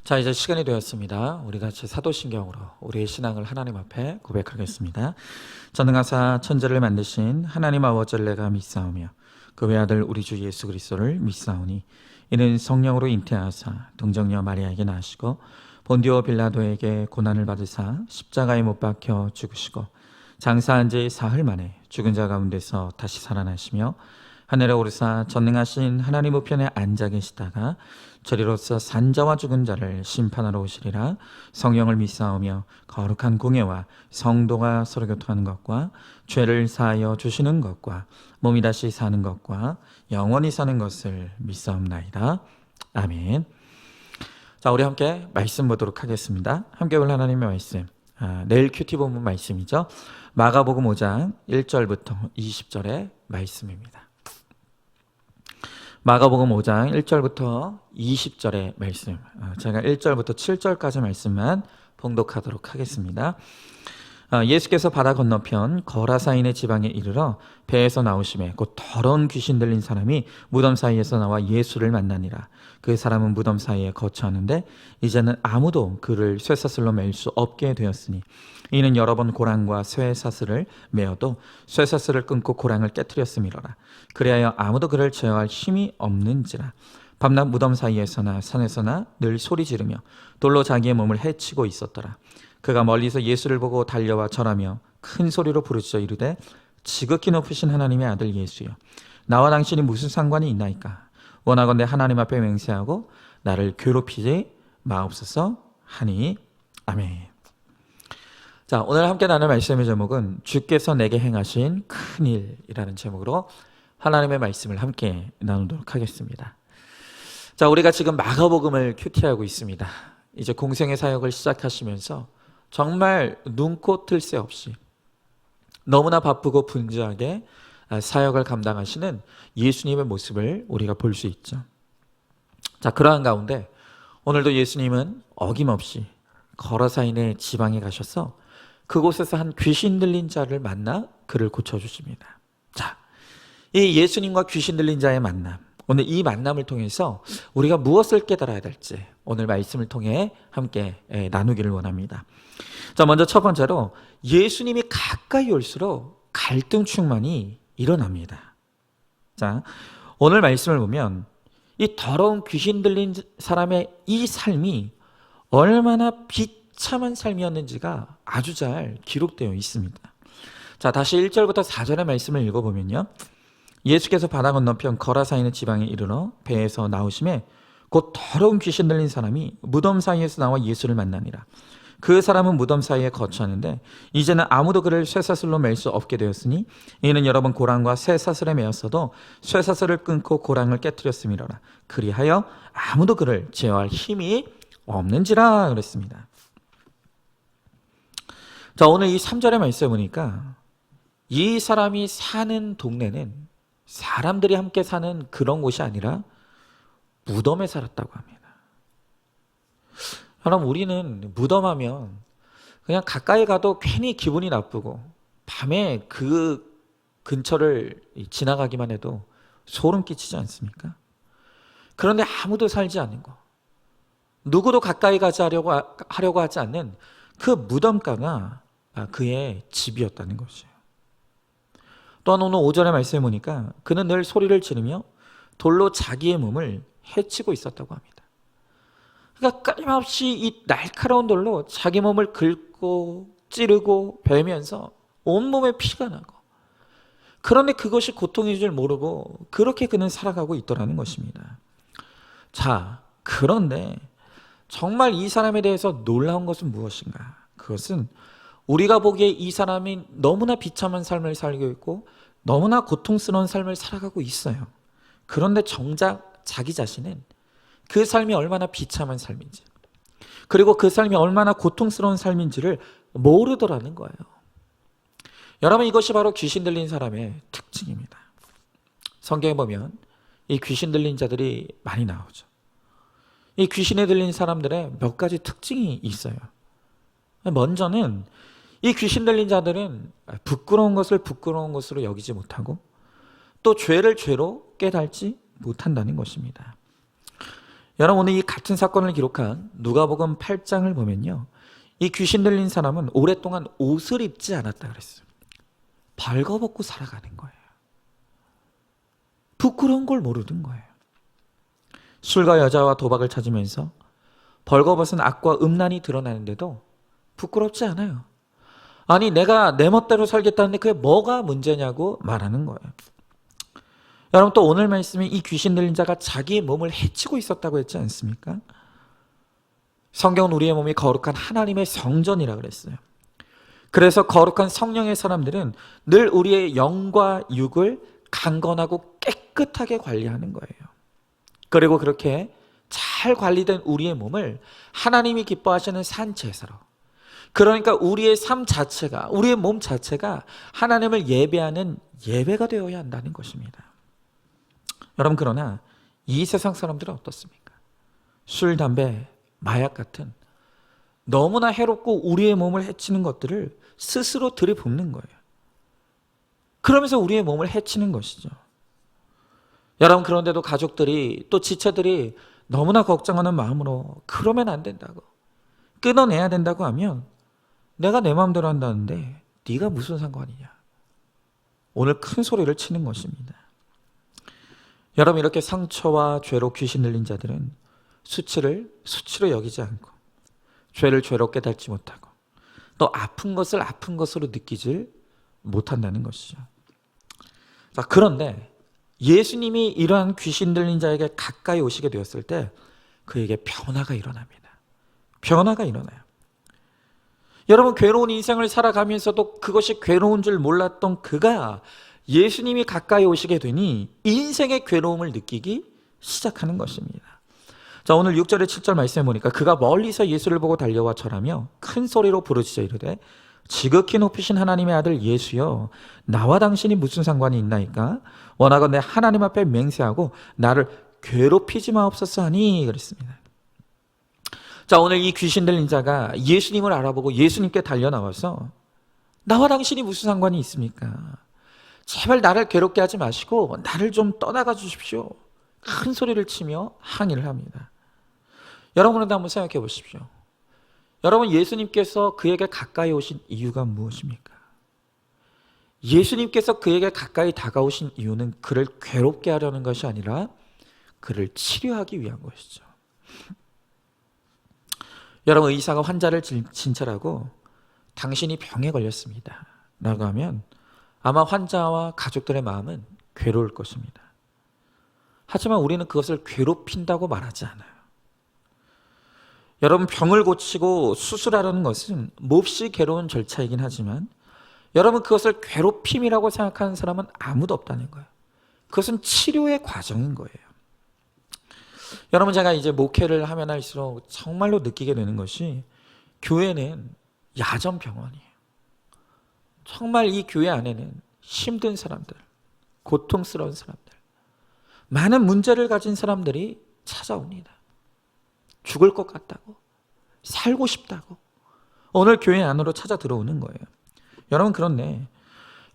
자, 이제 시간이 되었습니다. 우리 같이 사도신경으로 우리의 신앙을 하나님 앞에 고백하겠습니다. 전능하사 천지를 만드신 하나님 아버지를 내가 믿사오며 그 외아들 우리 주 예수 그리스도를 믿사오니 이는 성령으로 잉태하사 동정녀 마리아에게 나시고 본디오 빌라도에게 고난을 받으사 십자가에 못 박혀 죽으시고 장사한 지 사흘 만에 죽은 자 가운데서 다시 살아나시며 하늘에 오르사 전능하신 하나님 우편에 앉아 계시다가 저리로서 산자와 죽은 자를 심판하러 오시리라. 성령을 믿사오며 거룩한 공예와 성도가 서로 교통하는 것과 죄를 사하여 주시는 것과 몸이 다시 사는 것과 영원히 사는 것을 믿사옵나이다. 아멘. 자, 우리 함께 말씀 보도록 하겠습니다. 함께 볼 하나님의 말씀, 내일 큐티 본문 말씀이죠. 마가복음 5장 1절부터 20절의 말씀입니다. 마가복음 5장 1절부터 20절의 말씀, 제가 1절부터 7절까지 말씀만 봉독하도록 하겠습니다. 예수께서 바다 건너편 거라사인의 지방에 이르러 배에서 나오심에 곧 더러운 귀신 들린 사람이 무덤 사이에서 나와 예수를 만나니라. 그 사람은 무덤 사이에 거처하는데 이제는 아무도 그를 쇠사슬로 맬 수 없게 되었으니 이는 여러 번 고랑과 쇠사슬을 메어도 쇠사슬을 끊고 고랑을 깨뜨렸음이로라. 그리하여 아무도 그를 제어할 힘이 없는지라. 밤낮 무덤 사이에서나 산에서나 늘 소리 지르며 돌로 자기의 몸을 해치고 있었더라. 그가 멀리서 예수를 보고 달려와 절하며 큰 소리로 부르짖어 이르되 지극히 높으신 하나님의 아들 예수여, 나와 당신이 무슨 상관이 있나이까? 원하건대 하나님 앞에 맹세하고 나를 괴롭히지 마옵소서 하니. 아멘. 자, 오늘 함께 나눌 말씀의 제목은 주께서 내게 행하신 큰 일이라는 제목으로 하나님의 말씀을 함께 나누도록 하겠습니다. 자, 우리가 지금 마가복음을 큐티하고 있습니다. 이제 공생의 사역을 시작하시면서 정말 눈코 뜰 새 없이 너무나 바쁘고 분주하게 사역을 감당하시는 예수님의 모습을 우리가 볼 수 있죠. 자, 그러한 가운데 오늘도 예수님은 어김없이 거라사인의 지방에 가셔서 그곳에서 한 귀신 들린 자를 만나 그를 고쳐주십니다. 자, 이 예수님과 귀신 들린 자의 만남, 오늘 이 만남을 통해서 우리가 무엇을 깨달아야 될지 오늘 말씀을 통해 함께 나누기를 원합니다. 자, 먼저 첫 번째로 예수님이 가까이 올수록 갈등 충만이 일어납니다. 자, 오늘 말씀을 보면 이 더러운 귀신 들린 사람의 이 삶이 얼마나 비참한 삶이었는지가 아주 잘 기록되어 있습니다. 자, 다시 1절부터 4절의 말씀을 읽어보면요. 예수께서 바다 건너편 거라사인의 지방에 이르러 배에서 나오심에 곧 더러운 귀신 들린 사람이 무덤 사이에서 나와 예수를 만나니라. 그 사람은 무덤 사이에 거처하는데 이제는 아무도 그를 쇠사슬로 맬 수 없게 되었으니 이는 여러 번 고랑과 쇠사슬에 매었어도 쇠사슬을 끊고 고랑을 깨뜨렸음이로라. 그리하여 아무도 그를 제어할 힘이 없는지라 그랬습니다. 자, 오늘 이 3절의 말씀을 보니까 이 사람이 사는 동네는 사람들이 함께 사는 그런 곳이 아니라 무덤에 살았다고 합니다. 여러분, 우리는 무덤하면 그냥 가까이 가도 괜히 기분이 나쁘고 밤에 그 근처를 지나가기만 해도 소름 끼치지 않습니까? 그런데 아무도 살지 않는 거, 누구도 가까이 가지 하려고 하지 않는 그 무덤가가 그의 집이었다는 것이에요. 또한 오늘 5절의 말씀을 보니까 그는 늘 소리를 지르며 돌로 자기의 몸을 해치고 있었다고 합니다. 그러니까 끊임없이 이 날카로운 돌로 자기 몸을 긁고 찌르고 베면서 온몸에 피가 나고, 그런데 그것이 고통인 줄 모르고 그렇게 그는 살아가고 있더라는 것입니다. 자, 그런데 정말 이 사람에 대해서 놀라운 것은 무엇인가? 그것은 우리가 보기에 이 사람이 너무나 비참한 삶을 살고 있고 너무나 고통스러운 삶을 살아가고 있어요. 그런데 정작 자기 자신은 그 삶이 얼마나 비참한 삶인지, 그리고 그 삶이 얼마나 고통스러운 삶인지를 모르더라는 거예요. 여러분, 이것이 바로 귀신 들린 사람의 특징입니다. 성경에 보면 이 귀신 들린 자들이 많이 나오죠. 이 귀신에 들린 사람들의 몇 가지 특징이 있어요. 먼저는 이 귀신 들린 자들은 부끄러운 것을 부끄러운 것으로 여기지 못하고 또 죄를 죄로 깨달지 못한다는 것입니다. 여러분, 오늘 이 같은 사건을 기록한 누가복음 8장을 보면요, 이 귀신 들린 사람은 오랫동안 옷을 입지 않았다 그랬어요. 벌거벗고 살아가는 거예요. 부끄러운 걸 모르는 거예요. 술과 여자와 도박을 찾으면서 벌거벗은 악과 음란이 드러나는데도 부끄럽지 않아요. 아니, 내가 내 멋대로 살겠다는데 그게 뭐가 문제냐고 말하는 거예요. 여러분, 또 오늘 말씀에 이 귀신 들린 자가 자기의 몸을 해치고 있었다고 했지 않습니까? 성경은 우리의 몸이 거룩한 하나님의 성전이라고 그랬어요. 그래서 거룩한 성령의 사람들은 늘 우리의 영과 육을 강건하고 깨끗하게 관리하는 거예요. 그리고 그렇게 잘 관리된 우리의 몸을 하나님이 기뻐하시는 산제사로, 그러니까 우리의 삶 자체가, 우리의 몸 자체가 하나님을 예배하는 예배가 되어야 한다는 것입니다. 여러분, 그러나 이 세상 사람들은 어떻습니까? 술, 담배, 마약 같은 너무나 해롭고 우리의 몸을 해치는 것들을 스스로 들이붓는 거예요. 그러면서 우리의 몸을 해치는 것이죠. 여러분, 그런데도 가족들이, 또 지체들이 너무나 걱정하는 마음으로 그러면 안 된다고, 끊어내야 된다고 하면 내가 내 마음대로 한다는데 네가 무슨 상관이냐, 오늘 큰 소리를 치는 것입니다. 여러분, 이렇게 상처와 죄로 귀신 들린 자들은 수치를 수치로 여기지 않고, 죄를 죄로 깨닫지 못하고, 또 아픈 것을 아픈 것으로 느끼질 못한다는 것이죠. 자, 그런데 예수님이 이러한 귀신 들린 자에게 가까이 오시게 되었을 때 그에게 변화가 일어납니다. 변화가 일어나요. 여러분, 괴로운 인생을 살아가면서도 그것이 괴로운 줄 몰랐던 그가 예수님이 가까이 오시게 되니 인생의 괴로움을 느끼기 시작하는 것입니다. 자, 오늘 6절에 7절 말씀해 보니까 그가 멀리서 예수를 보고 달려와 절하며 큰 소리로 부르짖어 이르되 지극히 높으신 하나님의 아들 예수여, 나와 당신이 무슨 상관이 있나이까? 원하건대 하나님 앞에 맹세하고 나를 괴롭히지 마옵소서 하니 그랬습니다. 자, 오늘 이 귀신 들린 자가 예수님을 알아보고 예수님께 달려나와서 나와 당신이 무슨 상관이 있습니까? 제발 나를 괴롭게 하지 마시고 나를 좀 떠나가 주십시오. 큰 소리를 치며 항의를 합니다. 여러분은 한번 생각해 보십시오. 여러분, 예수님께서 그에게 가까이 오신 이유가 무엇입니까? 예수님께서 그에게 가까이 다가오신 이유는 그를 괴롭게 하려는 것이 아니라 그를 치료하기 위한 것이죠. 여러분, 의사가 환자를 진찰하고 당신이 병에 걸렸습니다 라고 하면 아마 환자와 가족들의 마음은 괴로울 것입니다. 하지만 우리는 그것을 괴롭힌다고 말하지 않아요. 여러분, 병을 고치고 수술하려는 것은 몹시 괴로운 절차이긴 하지만 여러분, 그것을 괴롭힘이라고 생각하는 사람은 아무도 없다는 거예요. 그것은 치료의 과정인 거예요. 여러분, 제가 이제 목회를 하면 할수록 정말로 느끼게 되는 것이 교회는 야전병원이에요. 정말 이 교회 안에는 힘든 사람들, 고통스러운 사람들, 많은 문제를 가진 사람들이 찾아옵니다. 죽을 것 같다고, 살고 싶다고 오늘 교회 안으로 찾아 들어오는 거예요. 여러분, 그런데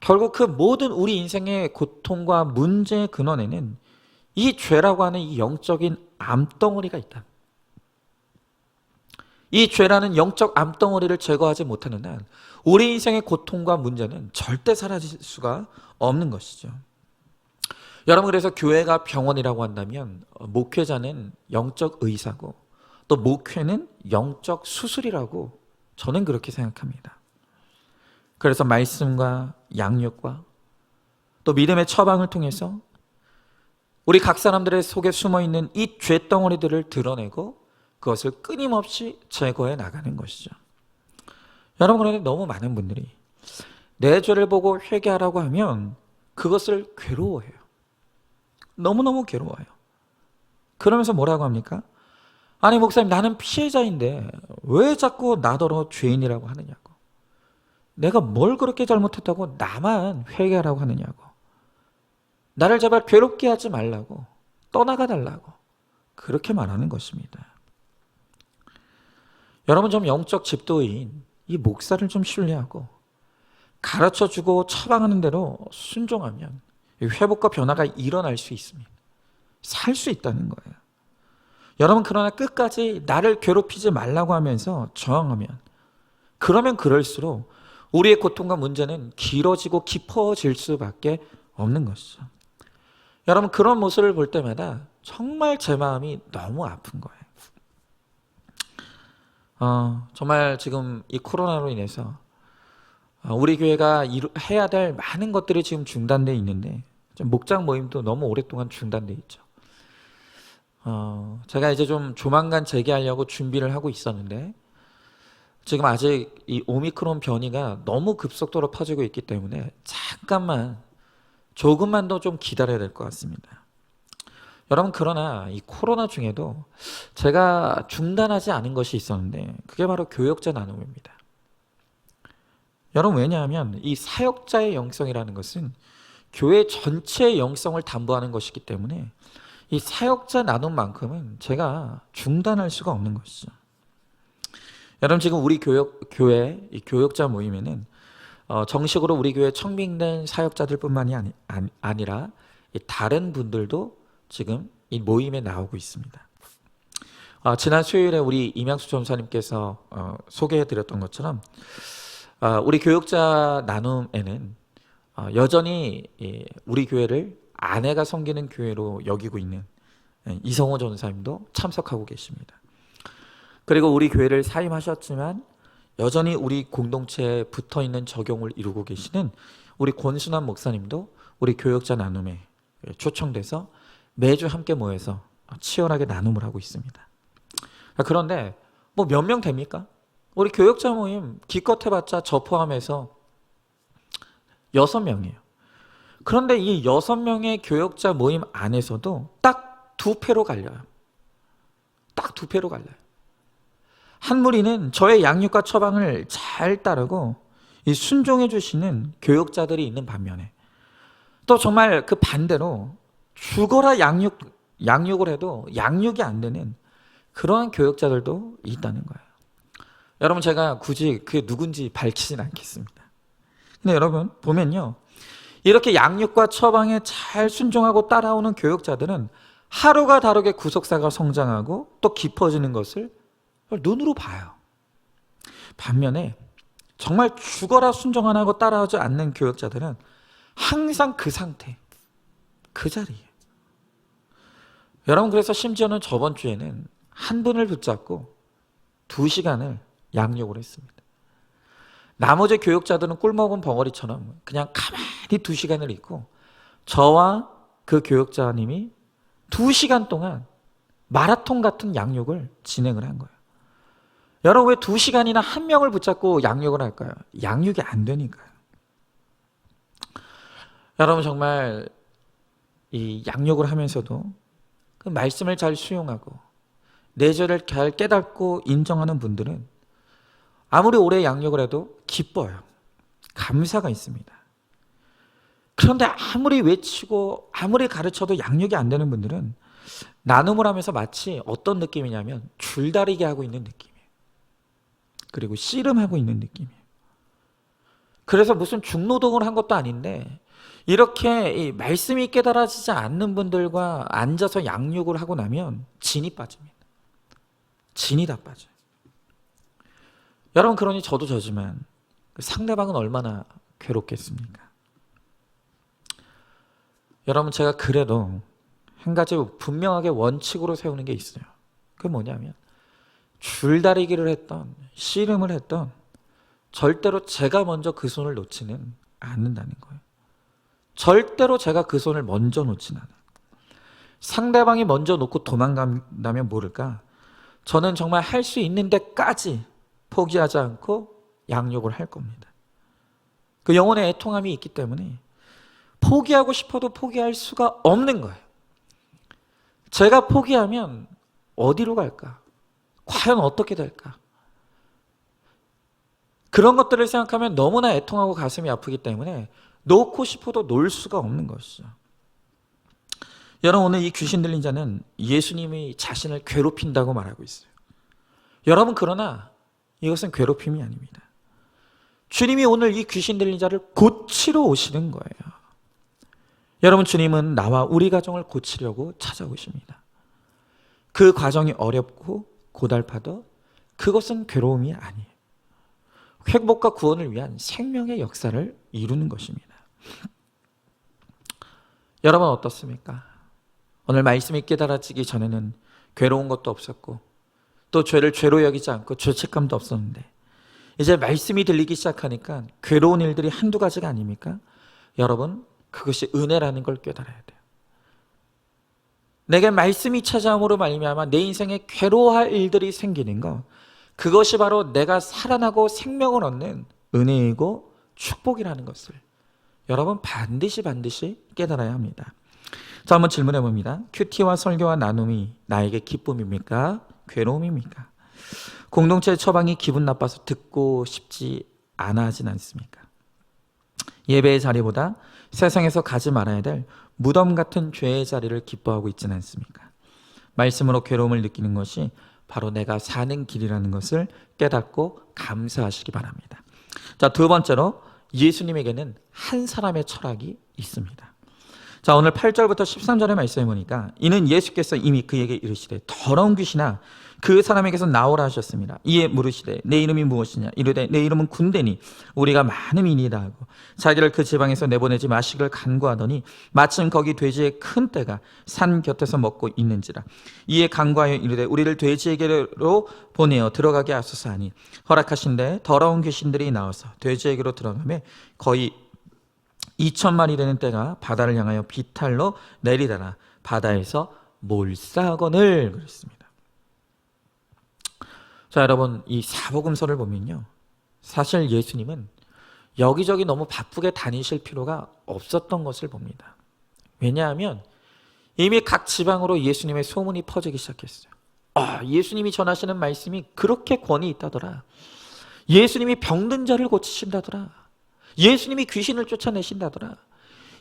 결국 그 모든 우리 인생의 고통과 문제의 근원에는 이 죄라고 하는 이 영적인 암덩어리가 있다. 이 죄라는 영적 암덩어리를 제거하지 못하는 한 우리 인생의 고통과 문제는 절대 사라질 수가 없는 것이죠. 여러분, 그래서 교회가 병원이라고 한다면 목회자는 영적 의사고 또 목회는 영적 수술이라고 저는 그렇게 생각합니다. 그래서 말씀과 양육과 또 믿음의 처방을 통해서 우리 각 사람들의 속에 숨어있는 이 죄덩어리들을 드러내고 그것을 끊임없이 제거해 나가는 것이죠. 여러분, 그런데 너무 많은 분들이 내 죄를 보고 회개하라고 하면 그것을 괴로워해요. 너무너무 괴로워요. 그러면서 뭐라고 합니까? 아니, 목사님, 나는 피해자인데 왜 자꾸 나더러 죄인이라고 하느냐고. 내가 뭘 그렇게 잘못했다고 나만 회개하라고 하느냐고. 나를 제발 괴롭게 하지 말라고, 떠나가 달라고 그렇게 말하는 것입니다. 여러분, 좀 영적 집도인 이 목사를 좀 신뢰하고 가르쳐주고 처방하는 대로 순종하면 회복과 변화가 일어날 수 있습니다. 살 수 있다는 거예요. 여러분, 그러나 끝까지 나를 괴롭히지 말라고 하면서 저항하면, 그러면 그럴수록 우리의 고통과 문제는 길어지고 깊어질 수밖에 없는 것이죠. 여러분, 그런 모습을 볼 때마다 정말 제 마음이 너무 아픈 거예요. 정말 지금 이 코로나로 인해서 우리 교회가 해야 될 많은 것들이 지금 중단되어 있는데, 목장 모임도 너무 오랫동안 중단되어 있죠. 제가 이제 좀 조만간 재개하려고 준비를 하고 있었는데, 지금 아직 이 오미크론 변이가 너무 급속도로 퍼지고 있기 때문에 조금만 더 좀 기다려야 될 것 같습니다. 여러분, 그러나 이 코로나 중에도 제가 중단하지 않은 것이 있었는데, 그게 바로 교역자 나눔입니다. 여러분, 왜냐하면 이 사역자의 영성이라는 것은 교회 전체의 영성을 담보하는 것이기 때문에 이 사역자 나눔만큼은 제가 중단할 수가 없는 것이죠. 여러분, 지금 우리 교회 이 교역자 모임에는 정식으로 우리 교회 청빙된 사역자들뿐만이 아니라 다른 분들도 지금 이 모임에 나오고 있습니다. 지난 수요일에 우리 임양수 전사님께서 소개해드렸던 것처럼 우리 교역자 나눔에는 여전히 우리 교회를 아내가 섬기는 교회로 여기고 있는 이성호 전사님도 참석하고 계십니다. 그리고 우리 교회를 사임하셨지만 여전히 우리 공동체에 붙어있는 적용을 이루고 계시는 우리 권순환 목사님도 우리 교역자 나눔에 초청돼서 매주 함께 모여서 치열하게 나눔을 하고 있습니다. 그런데 뭐 몇 명 됩니까? 우리 교역자 모임 기껏 해봤자 저 포함해서 6명이에요. 그런데 이 6명의 교역자 모임 안에서도 딱 두 패로 갈려요. 딱 두 패로 갈려요. 한 무리는 저의 양육과 처방을 잘 따르고 순종해 주시는 교역자들이 있는 반면에, 또 정말 그 반대로 죽어라 양육을 해도 양육이 안 되는 그러한 교역자들도 있다는 거예요. 여러분, 제가 굳이 그게 누군지 밝히진 않겠습니다. 근데 여러분 보면요, 이렇게 양육과 처방에 잘 순종하고 따라오는 교역자들은 하루가 다르게 구속사가 성장하고 또 깊어지는 것을 눈으로 봐요. 반면에 정말 죽어라 순종 안 하고 따라오지 않는 교역자들은 항상 그 상태, 그 자리에. 여러분, 그래서 심지어는 저번 주에는 한 분을 붙잡고 2시간을 양육을 했습니다. 나머지 교역자들은 꿀먹은 벙어리처럼 그냥 가만히 2시간을 있고, 저와 그 교역자님이 2시간 동안 마라톤 같은 양육을 진행을 한 거예요. 여러분, 왜 2시간이나 한 명을 붙잡고 양육을 할까요? 양육이 안 되니까요. 여러분, 정말 이 양육을 하면서도 그 말씀을 잘 수용하고 내절을 잘 깨닫고 인정하는 분들은 아무리 오래 양육을 해도 기뻐요. 감사가 있습니다. 그런데 아무리 외치고 아무리 가르쳐도 양육이 안 되는 분들은 나눔을 하면서 마치 어떤 느낌이냐면 줄다리기 하고 있는 느낌이에요. 그리고 씨름하고 있는 느낌이에요. 그래서 무슨 중노동을 한 것도 아닌데, 이렇게 이 말씀이 깨달아지지 않는 분들과 앉아서 양육을 하고 나면 진이 빠집니다. 진이 다 빠져요. 여러분, 그러니 저도 저지만 상대방은 얼마나 괴롭겠습니까? 여러분, 제가 그래도 한 가지 분명하게 원칙으로 세우는 게 있어요. 그게 뭐냐면, 줄다리기를 했던, 씨름을 했던, 절대로 제가 먼저 그 손을 놓지는 않는다는 거예요. 절대로 제가 그 손을 먼저 놓지는 않아요. 상대방이 먼저 놓고 도망간다면 모를까, 저는 정말 할 수 있는 데까지 포기하지 않고 양육을 할 겁니다. 그 영혼의 애통함이 있기 때문에 포기하고 싶어도 포기할 수가 없는 거예요. 제가 포기하면 어디로 갈까? 과연 어떻게 될까? 그런 것들을 생각하면 너무나 애통하고 가슴이 아프기 때문에 놓고 싶어도 놓을 수가 없는 것이죠. 여러분, 오늘 이 귀신 들린 자는 예수님이 자신을 괴롭힌다고 말하고 있어요. 여러분, 그러나 이것은 괴롭힘이 아닙니다. 주님이 오늘 이 귀신 들린 자를 고치러 오시는 거예요. 여러분, 주님은 나와 우리 가정을 고치려고 찾아오십니다. 그 과정이 어렵고 고달파도 그것은 괴로움이 아니에요. 회복과 구원을 위한 생명의 역사를 이루는 것입니다. 여러분 어떻습니까? 오늘 말씀이 깨달아지기 전에는 괴로운 것도 없었고 또 죄를 죄로 여기지 않고 죄책감도 없었는데 이제 말씀이 들리기 시작하니까 괴로운 일들이 한두 가지가 아닙니까? 여러분 그것이 은혜라는 걸 깨달아야 돼요. 내게 말씀이 찾아옴으로 말미암아 내 인생에 괴로워할 일들이 생기는 것, 그것이 바로 내가 살아나고 생명을 얻는 은혜이고 축복이라는 것을 여러분 반드시 깨달아야 합니다. 자, 한번 질문해 봅니다. 큐티와 설교와 나눔이 나에게 기쁨입니까? 괴로움입니까? 공동체의 처방이 기분 나빠서 듣고 싶지 않아 하진 않습니까? 예배의 자리보다 세상에서 가지 말아야 될 무덤 같은 죄의 자리를 기뻐하고 있지는 않습니까? 말씀으로 괴로움을 느끼는 것이 바로 내가 사는 길이라는 것을 깨닫고 감사하시기 바랍니다. 자, 두 번째로 예수님에게는 한 사람의 철학이 있습니다. 자, 오늘 8절부터 13절의 말씀에 보니까 이는 예수께서 이미 그에게 이르시되 더러운 귀신아 그 사람에게서 나오라 하셨습니다. 이에 물으시되 내 이름이 무엇이냐 이르되 내 이름은 군대니 우리가 많음이니이다 하고 자기를 그 지방에서 내보내지 마시기를 간구하더니 마침 거기 돼지의 큰 떼가 산 곁에서 먹고 있는지라. 이에 간구하여 이르되 우리를 돼지에게로 보내어 들어가게 하소서 하니 허락하신데 더러운 귀신들이 나와서 돼지에게로 들어가매 거의 2,000마리 되는 떼가 바다를 향하여 비탈로 내리다가 바다에서 몰사하거늘 그랬습니다. 자, 여러분 이 사복음서를 보면요, 사실 예수님은 여기저기 너무 바쁘게 다니실 필요가 없었던 것을 봅니다. 왜냐하면 이미 각 지방으로 예수님의 소문이 퍼지기 시작했어요. 예수님이 전하시는 말씀이 그렇게 권위 있다더라. 예수님이 병든 자를 고치신다더라. 예수님이 귀신을 쫓아내신다더라.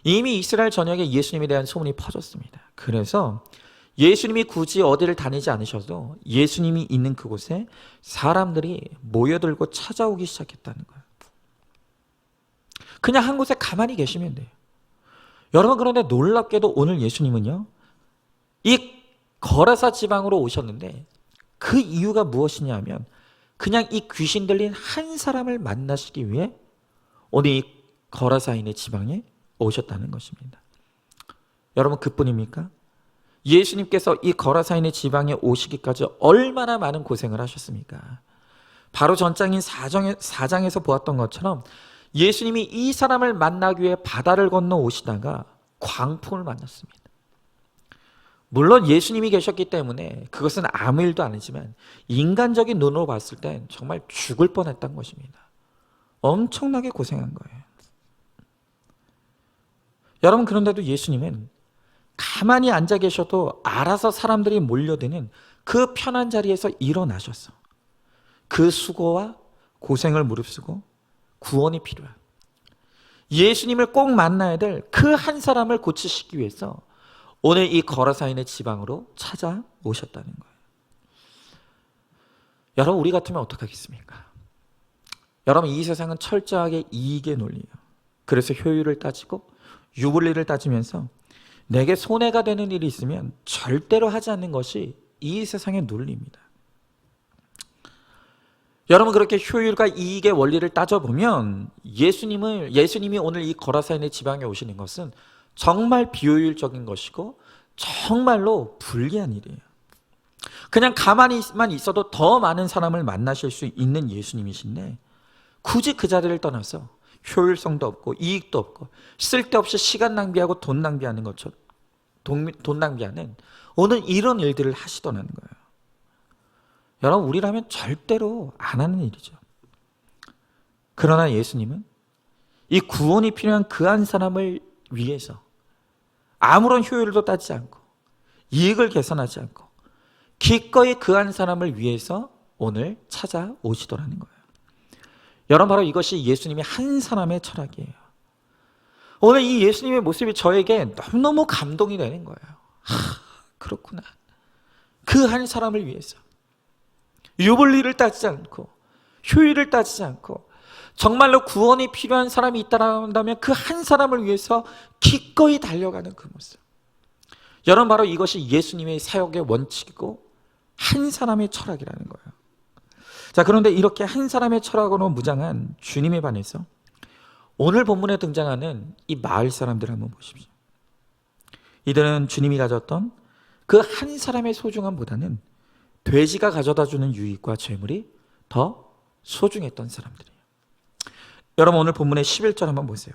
이미 이스라엘 전역에 예수님에 대한 소문이 퍼졌습니다. 그래서 예수님이 굳이 어디를 다니지 않으셔도 예수님이 있는 그곳에 사람들이 모여들고 찾아오기 시작했다는 거예요. 그냥 한 곳에 가만히 계시면 돼요. 여러분, 그런데 놀랍게도 오늘 예수님은요, 이 거라사 지방으로 오셨는데 그 이유가 무엇이냐 하면 그냥 이 귀신 들린 한 사람을 만나시기 위해 오늘 이 거라사인의 지방에 오셨다는 것입니다. 여러분, 그뿐입니까? 예수님께서 이 거라사인의 지방에 오시기까지 얼마나 많은 고생을 하셨습니까? 바로 전장인 4장에서 보았던 것처럼 예수님이 이 사람을 만나기 위해 바다를 건너 오시다가 광풍을 만났습니다. 물론 예수님이 계셨기 때문에 그것은 아무 일도 아니지만 인간적인 눈으로 봤을 땐 정말 죽을 뻔했던 것입니다. 엄청나게 고생한 거예요. 여러분, 그런데도 예수님은 가만히 앉아 계셔도 알아서 사람들이 몰려드는 그 편한 자리에서 일어나셔서 그 수고와 고생을 무릅쓰고 구원이 필요한 예수님을 꼭 만나야 될 그 한 사람을 고치시기 위해서 오늘 이 거라사인의 지방으로 찾아오셨다는 거예요. 여러분, 우리 같으면 어떡하겠습니까? 여러분, 이 세상은 철저하게 이익의 논리예요. 그래서 효율을 따지고 유불리를 따지면서 내게 손해가 되는 일이 있으면 절대로 하지 않는 것이 이 세상의 논리입니다. 여러분, 그렇게 효율과 이익의 원리를 따져보면 예수님이 오늘 이 거라사인의 지방에 오시는 것은 정말 비효율적인 것이고 정말로 불리한 일이에요. 그냥 가만히만 있어도 더 많은 사람을 만나실 수 있는 예수님이신데 굳이 그 자리를 떠나서 효율성도 없고 이익도 없고 쓸데없이 시간 낭비하고 돈 낭비하는 것처럼 돈 낭비하는 오늘 이런 일들을 하시더라는 거예요. 여러분, 우리라면 절대로 안 하는 일이죠. 그러나 예수님은 이 구원이 필요한 그 한 사람을 위해서 아무런 효율도 따지지 않고 이익을 계산하지 않고 기꺼이 그 한 사람을 위해서 오늘 찾아오시더라는 거예요. 여러분, 바로 이것이 예수님의 한 사람의 철학이에요. 오늘 이 예수님의 모습이 저에게 너무너무 감동이 되는 거예요. 그렇구나. 그 한 사람을 위해서 유불리를 따지지 않고 효율을 따지지 않고 정말로 구원이 필요한 사람이 있다면 그 한 사람을 위해서 기꺼이 달려가는 그 모습. 여러분, 바로 이것이 예수님의 사역의 원칙이고 한 사람의 철학이라는 거예요. 자, 그런데 이렇게 한 사람의 철학으로 무장한 주님에 반해서 오늘 본문에 등장하는 이 마을 사람들 한번 보십시오. 이들은 주님이 가졌던 그 한 사람의 소중함보다는 돼지가 가져다주는 유익과 재물이 더 소중했던 사람들이에요. 여러분, 오늘 본문의 11절 한번 보세요.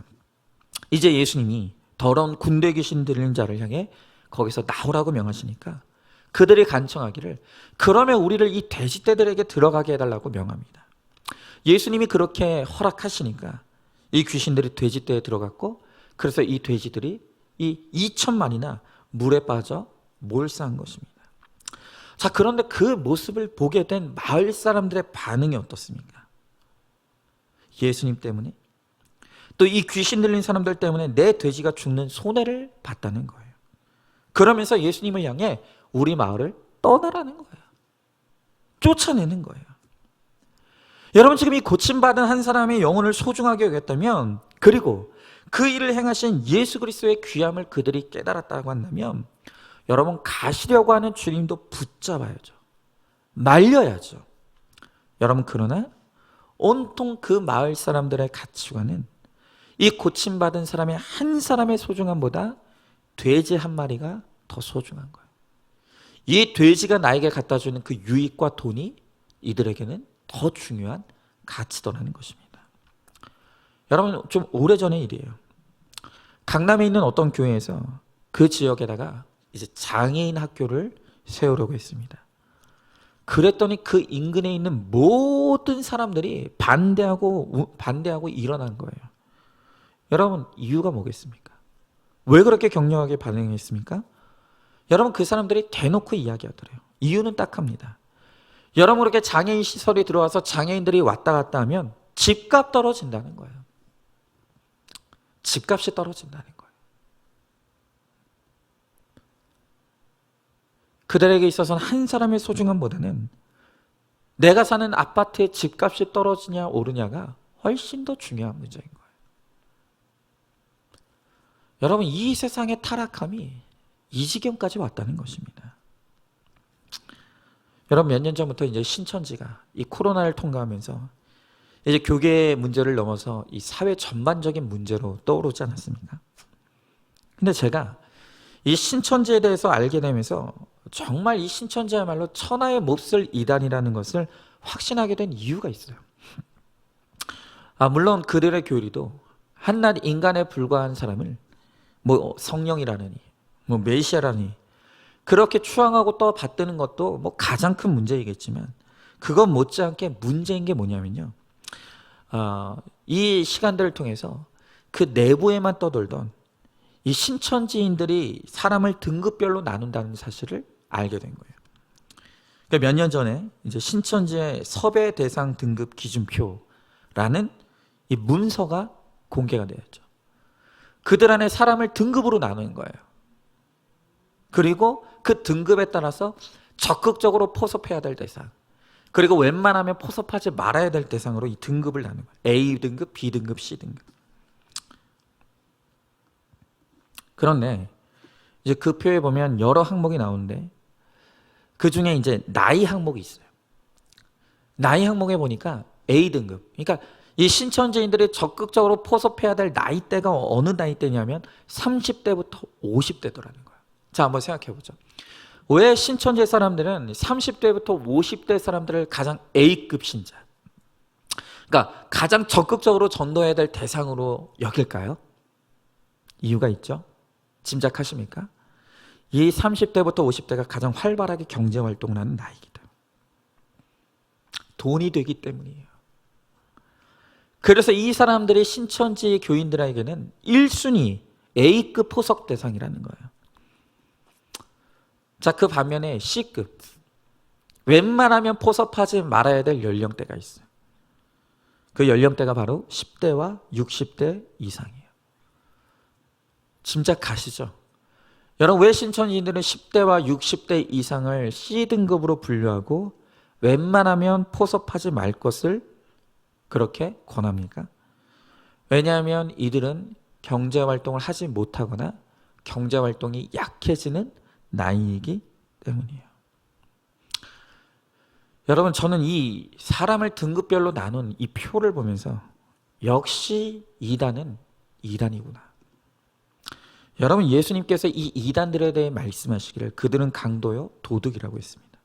이제 예수님이 더러운 군대 귀신 들린 자를 향해 거기서 나오라고 명하시니까 그들이 간청하기를 그러면 우리를 이 돼지떼들에게 들어가게 해달라고 명합니다. 예수님이 그렇게 허락하시니까 이 귀신들이 돼지떼에 들어갔고, 그래서 이 돼지들이 이 2천만이나 물에 빠져 몰사한 것입니다. 자, 그런데 그 모습을 보게 된 마을 사람들의 반응이 어떻습니까? 예수님 때문에, 또 이 귀신 들린 사람들 때문에 내 돼지가 죽는 손해를 봤다는 거예요. 그러면서 예수님을 향해 우리 마을을 떠나라는 거예요. 쫓아내는 거예요. 여러분, 지금 이 고침받은 한 사람의 영혼을 소중하게 여겼다면, 그리고 그 일을 행하신 예수 그리스도의 귀함을 그들이 깨달았다고 한다면, 여러분, 가시려고 하는 주님도 붙잡아야죠. 말려야죠. 여러분, 그러나 온통 그 마을 사람들의 가치관은 이 고침받은 사람의 한 사람의 소중함보다 돼지 한 마리가 더 소중한 거예요. 이 돼지가 나에게 갖다 주는 그 유익과 돈이 이들에게는 더 중요한 가치더라는 것입니다. 여러분, 좀 오래전의 일이에요. 강남에 있는 어떤 교회에서 그 지역에다가 이제 장애인 학교를 세우려고 했습니다. 그랬더니 그 인근에 있는 모든 사람들이 반대하고 일어난 거예요. 여러분, 이유가 뭐겠습니까? 왜 그렇게 격렬하게 반응했습니까? 여러분, 그 사람들이 대놓고 이야기하더래요. 이유는 딱합니다. 여러분, 그렇게 장애인 시설이 들어와서 장애인들이 왔다 갔다 하면 집값 떨어진다는 거예요. 집값이 떨어진다는 거예요. 그들에게 있어서는 한 사람의 소중함보다는 내가 사는 아파트의 집값이 떨어지냐 오르냐가 훨씬 더 중요한 문제인 거예요. 여러분, 이 세상의 타락함이 이 지경까지 왔다는 것입니다. 여러분, 몇 년 전부터 이제 신천지가 이 코로나를 통과하면서 이제 교계 문제를 넘어서 이 사회 전반적인 문제로 떠오르지 않았습니까? 근데 제가 이 신천지에 대해서 알게 되면서 정말 이 신천지야말로 천하의 몹쓸 이단이라는 것을 확신하게 된 이유가 있어요. 물론 그들의 교리도 한낱 인간에 불과한 사람을 뭐 성령이라느니 뭐 메시아라니 그렇게 추앙하고 또 받드는 것도 뭐 가장 큰 문제이겠지만, 그것 못지않게 문제인 게 뭐냐면요, 이 시간들을 통해서 그 내부에만 떠돌던 이 신천지인들이 사람을 등급별로 나눈다는 사실을 알게 된 거예요. 그러니까 몇 년 전에 이제 신천지의 섭외 대상 등급 기준표라는 이 문서가 공개가 되었죠. 그들 안에 사람을 등급으로 나누는 거예요. 그리고 그 등급에 따라서 적극적으로 포섭해야 될 대상, 그리고 웬만하면 포섭하지 말아야 될 대상으로 이 등급을 나누는 거예요. A 등급, B 등급, C 등급. 그런데 이제 그 표에 보면 여러 항목이 나오는데 그 중에 이제 나이 항목이 있어요. 나이 항목에 보니까 A 등급, 그러니까 이 신천지인들이 적극적으로 포섭해야 될 나이대가 어느 나이대냐면 30대부터 50대더라는 거예요. 자, 한번 생각해 보죠. 왜 신천지 사람들은 30대부터 50대 사람들을 가장 A급 신자, 그러니까 가장 적극적으로 전도해야 될 대상으로 여길까요? 이유가 있죠. 짐작하십니까? 이 30대부터 50대가 가장 활발하게 경제활동을 하는 나이이기 때문에, 돈이 되기 때문이에요. 그래서 이 사람들이 신천지 교인들에게는 1순위 A급 포섭 대상이라는 거예요. 자, 그 반면에 C급, 웬만하면 포섭하지 말아야 될 연령대가 있어요. 그 연령대가 바로 10대와 60대 이상이에요. 짐작가시죠? 여러분, 왜 신천지인들은 10대와 60대 이상을 C등급으로 분류하고 웬만하면 포섭하지 말 것을 그렇게 권합니까? 왜냐하면 이들은 경제활동을 하지 못하거나 경제활동이 약해지는 나이이기 때문이에요. 여러분, 저는 이 사람을 등급별로 나눈 이 표를 보면서 역시 이단은 이단이구나. 여러분, 예수님께서 이 이단들에 대해 말씀하시기를 그들은 강도요 도둑이라고 했습니다.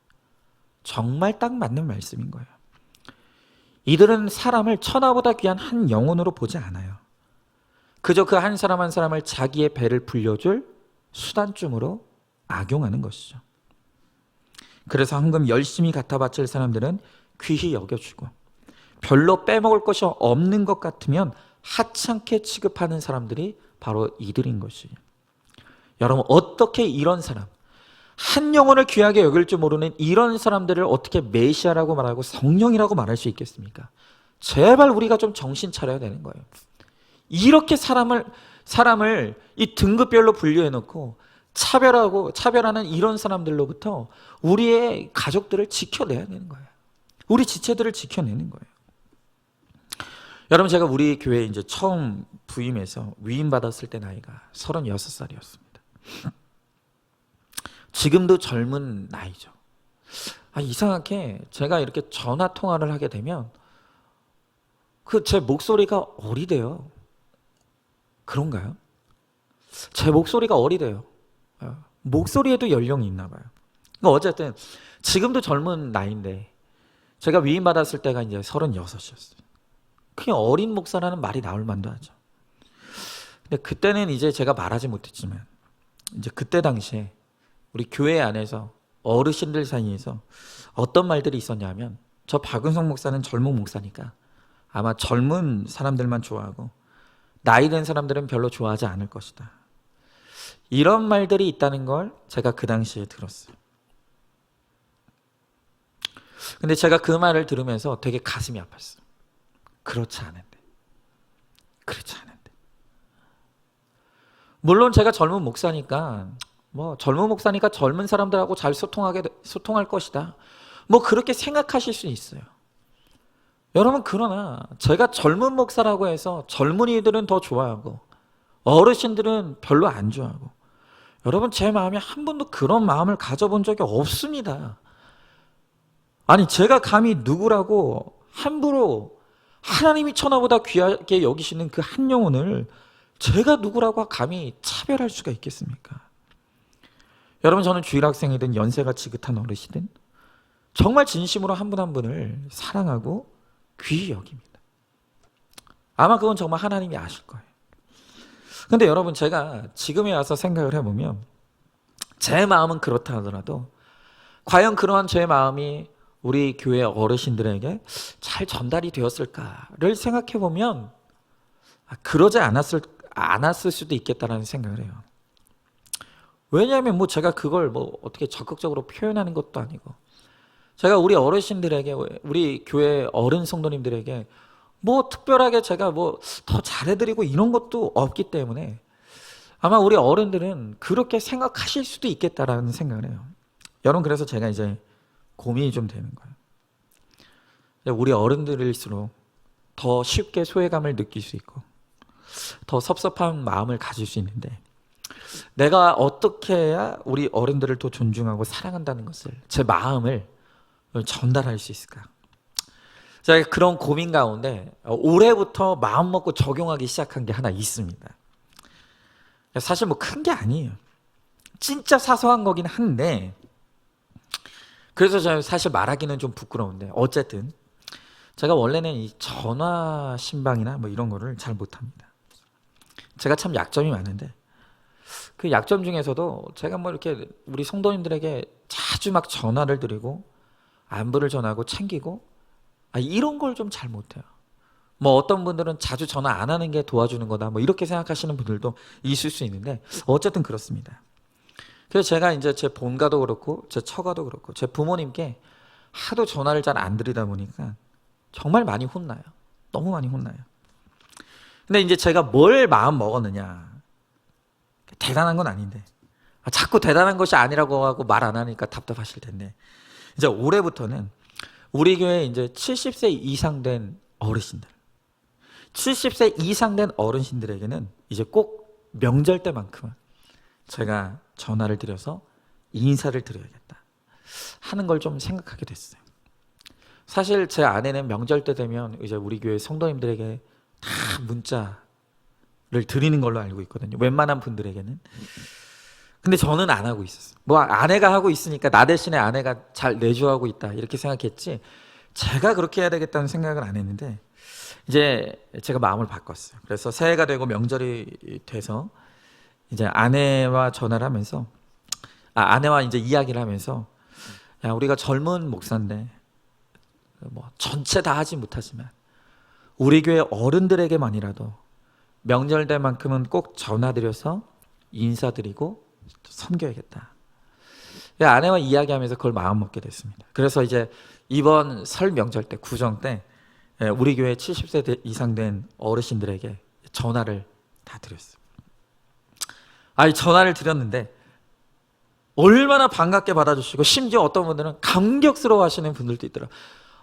정말 딱 맞는 말씀인 거예요. 이들은 사람을 천하보다 귀한 한 영혼으로 보지 않아요. 그저 그 한 사람 한 사람을 자기의 배를 불려줄 수단쯤으로 악용하는 것이죠. 그래서 헌금 열심히 갖다 바칠 사람들은 귀히 여겨주고, 별로 빼먹을 것이 없는 것 같으면 하찮게 취급하는 사람들이 바로 이들인 것이에요. 여러분, 어떻게 이런 사람, 한 영혼을 귀하게 여길 줄 모르는 이런 사람들을 어떻게 메시아라고 말하고 성령이라고 말할 수 있겠습니까? 제발 우리가 좀 정신 차려야 되는 거예요. 이렇게 사람을 이 등급별로 분류해 놓고 차별하는 이런 사람들로부터 우리의 가족들을 지켜내야 되는 거예요. 우리 지체들을 지켜내는 거예요. 여러분, 제가 우리 교회에 이제 처음 부임해서 위임받았을 때 나이가 36살이었습니다. 지금도 젊은 나이죠. 이상하게 제가 이렇게 전화 통화를 하게 되면 제 목소리가 어리대요. 그런가요? 제 목소리가 어리대요. 목소리에도 연령이 있나 봐요. 그러니까 어쨌든 지금도 젊은 나이인데 제가 위임받았을 때가 이제 36이었어요. 그냥 어린 목사라는 말이 나올 만도 하죠. 근데 그때는 이제 제가 말하지 못했지만 이제 그때 당시에 우리 교회 안에서 어르신들 사이에서 어떤 말들이 있었냐면, 저 박은성 목사는 젊은 목사니까 아마 젊은 사람들만 좋아하고 나이 든 사람들은 별로 좋아하지 않을 것이다. 이런 말들이 있다는 걸 제가 그 당시에 들었어요. 근데 제가 그 말을 들으면서 되게 가슴이 아팠어요. 그렇지 않은데. 물론 제가 젊은 목사니까 젊은 사람들하고 잘 소통할 것이다. 그렇게 생각하실 수 있어요. 여러분, 그러나 제가 젊은 목사라고 해서 젊은이들은 더 좋아하고 어르신들은 별로 안 좋아하고, 여러분, 제 마음에 한 번도 그런 마음을 가져본 적이 없습니다. 제가 감히 누구라고 함부로 하나님이 천하보다 귀하게 여기시는 그 한 영혼을 제가 누구라고 감히 차별할 수가 있겠습니까? 여러분, 저는 주일학생이든 연세가 지긋한 어르신이든 정말 진심으로 한 분 한 분을 사랑하고 귀히 여깁니다. 아마 그건 정말 하나님이 아실 거예요. 근데 여러분, 제가 지금에 와서 생각을 해보면 제 마음은 그렇다 하더라도 과연 그러한 제 마음이 우리 교회 어르신들에게 잘 전달이 되었을까를 생각해보면 그러지 않았을 수도 있겠다는 생각을 해요. 왜냐하면 제가 그걸 어떻게 적극적으로 표현하는 것도 아니고, 제가 우리 어르신들에게, 우리 교회 어른 성도님들에게 특별하게 제가 더 잘해드리고 이런 것도 없기 때문에 아마 우리 어른들은 그렇게 생각하실 수도 있겠다라는 생각을 해요. 여러분, 그래서 제가 이제 고민이 좀 되는 거예요. 우리 어른들일수록 더 쉽게 소외감을 느낄 수 있고 더 섭섭한 마음을 가질 수 있는데, 내가 어떻게 해야 우리 어른들을 더 존중하고 사랑한다는 것을, 제 마음을 전달할 수 있을까? 제가 그런 고민 가운데 올해부터 마음 먹고 적용하기 시작한 게 하나 있습니다. 사실 큰 게 아니에요. 진짜 사소한 거긴 한데, 그래서 저는 사실 말하기는 좀 부끄러운데, 어쨌든 제가 원래는 이 전화 신방이나 이런 거를 잘 못합니다. 제가 참 약점이 많은데, 그 약점 중에서도 제가 이렇게 우리 성도님들에게 자주 전화를 드리고 안부를 전하고 챙기고 이런 걸 좀 잘 못해요. 어떤 분들은 자주 전화 안 하는 게 도와주는 거다 이렇게 생각하시는 분들도 있을 수 있는데, 어쨌든 그렇습니다. 그래서 제가 이제 제 본가도 그렇고 제 처가도 그렇고 제 부모님께 하도 전화를 잘 안 드리다 보니까 정말 많이 혼나요. 너무 많이 혼나요. 근데 이제 제가 뭘 마음 먹었느냐, 대단한 건 아닌데 자꾸 대단한 것이 아니라고 하고 말 안 하니까 답답하실 텐데, 이제 올해부터는 우리 교회에 이제 70세 이상 된 어르신들, 70세 이상 된 어르신들에게는 이제 꼭 명절 때만큼은 제가 전화를 드려서 인사를 드려야겠다 하는 걸 좀 생각하게 됐어요. 사실 제 아내는 명절 때 되면 이제 우리 교회 성도님들에게 다 문자를 드리는 걸로 알고 있거든요. 웬만한 분들에게는. 근데 저는 안 하고 있었어요. 뭐 아내가 하고 있으니까 나 대신에 아내가 잘 내조하고 있다 이렇게 생각했지, 제가 그렇게 해야 되겠다는 생각을 안 했는데 이제 제가 마음을 바꿨어요. 그래서 새해가 되고 명절이 돼서 이제 아내와 전화를 하면서 아내와 이제 이야기를 하면서, 야, 우리가 젊은 목사인데 뭐 전체 다 하지 못하지만 우리 교회 어른들에게만이라도 명절 때만큼은 꼭 전화드려서 인사드리고 섬겨야겠다. 아내와 이야기하면서 그걸 마음먹게 됐습니다. 그래서 이제 이번 설 명절 때, 구정 때 우리 교회 70세 이상 된 어르신들에게 전화를 다 드렸어요. 전화를 드렸는데 얼마나 반갑게 받아주시고, 심지어 어떤 분들은 감격스러워 하시는 분들도 있더라고요.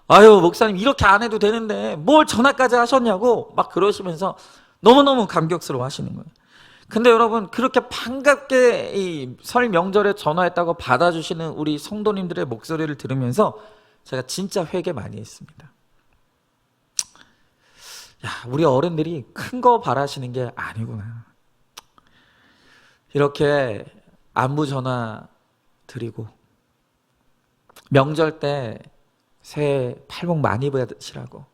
아유, 목사님 이렇게 안 해도 되는데 뭘 전화까지 하셨냐고 막 그러시면서 너무너무 감격스러워 하시는 거예요. 근데 여러분, 그렇게 반갑게 이 설 명절에 전화했다고 받아주시는 우리 성도님들의 목소리를 들으면서 제가 진짜 회개 많이 했습니다. 야, 우리 어른들이 큰 거 바라시는 게 아니구나. 이렇게 안부 전화 드리고 명절 때 새해 팔 복 많이 받으시라고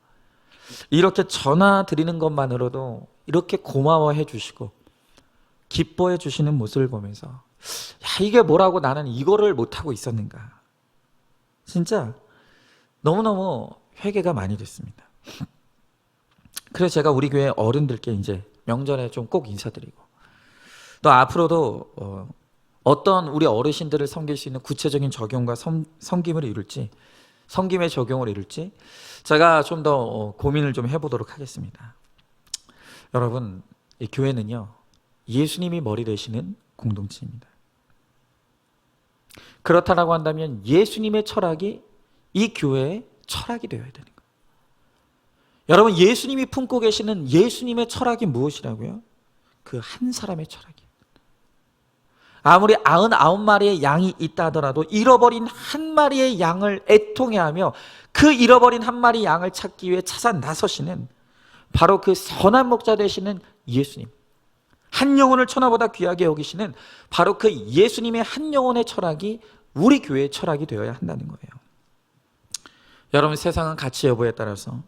이렇게 전화 드리는 것만으로도 이렇게 고마워해 주시고 기뻐해 주시는 모습을 보면서, 야, 이게 뭐라고 나는 이거를 못하고 있었는가. 진짜 너무너무 회개가 많이 됐습니다. 그래서 제가 우리 교회 어른들께 이제 명절에 좀 꼭 인사드리고, 또 앞으로도 어떤 우리 어르신들을 섬길 수 있는 구체적인 적용과 섬김을 이룰지, 섬김의 적용을 이룰지 제가 좀 더 고민을 좀 해보도록 하겠습니다. 여러분, 이 교회는요, 예수님이 머리 되시는 공동체입니다. 그렇다라고 한다면 예수님의 철학이 이 교회의 철학이 되어야 되는 거예요. 여러분, 예수님이 품고 계시는 예수님의 철학이 무엇이라고요? 그 한 사람의 철학이에요. 아무리 99마리의 양이 있다 하더라도 잃어버린 한 마리의 양을 애통해하며 그 잃어버린 한 마리 양을 찾기 위해 찾아 나서시는 바로 그 선한 목자 되시는 예수님, 한 영혼을 천하보다 귀하게 여기시는 바로 그 예수님의 한 영혼의 철학이 우리 교회의 철학이 되어야 한다는 거예요. 여러분, 세상은 가치 여부에 따라서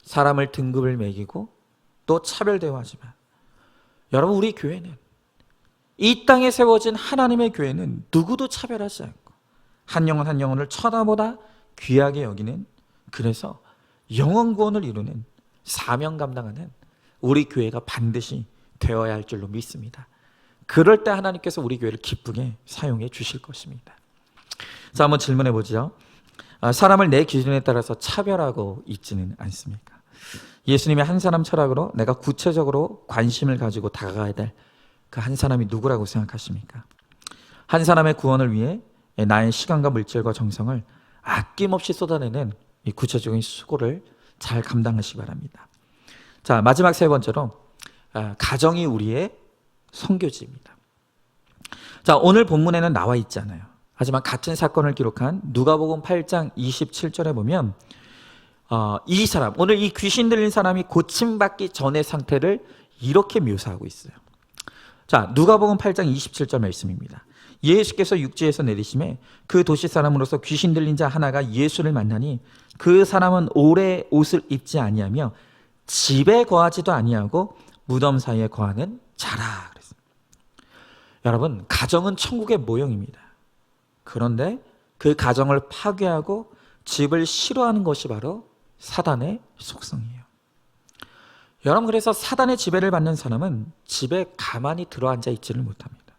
사람을 등급을 매기고 또 차별 대우하지만, 여러분, 우리 교회는, 이 땅에 세워진 하나님의 교회는 누구도 차별하지 않고 한 영혼 한 영혼을 천하보다 귀하게 여기는, 그래서 영혼 구원을 이루는 사명 감당하는 우리 교회가 반드시 되어야 할 줄로 믿습니다. 그럴 때 하나님께서 우리 교회를 기쁘게 사용해 주실 것입니다. 자, 한번 질문해 보죠. 사람을 내 기준에 따라서 차별하고 있지는 않습니까? 예수님의 한 사람 철학으로 내가 구체적으로 관심을 가지고 다가가야 될 그 한 사람이 누구라고 생각하십니까? 한 사람의 구원을 위해 나의 시간과 물질과 정성을 아낌없이 쏟아내는 이 구체적인 수고를 잘 감당하시기 바랍니다. 자, 마지막 세 번째로 가정이 우리의 선교지입니다. 자, 오늘 본문에는 나와 있지 않아요. 하지만 같은 사건을 기록한 누가복음 8장 27절에 보면 이 사람, 오늘 이 귀신 들린 사람이 고침받기 전의 상태를 이렇게 묘사하고 있어요. 자, 누가복음 8장 27절 말씀입니다. 예수께서 육지에서 내리심에 그 도시 사람으로서 귀신 들린 자 하나가 예수를 만나니 그 사람은 오래 옷을 입지 아니하며 집에 거하지도 아니하고 무덤 사이에 거하는 자라 그랬습니다. 여러분, 가정은 천국의 모형입니다. 그런데 그 가정을 파괴하고 집을 싫어하는 것이 바로 사단의 속성이에요. 여러분, 그래서 사단의 지배를 받는 사람은 집에 가만히 들어앉아 있지를 못합니다.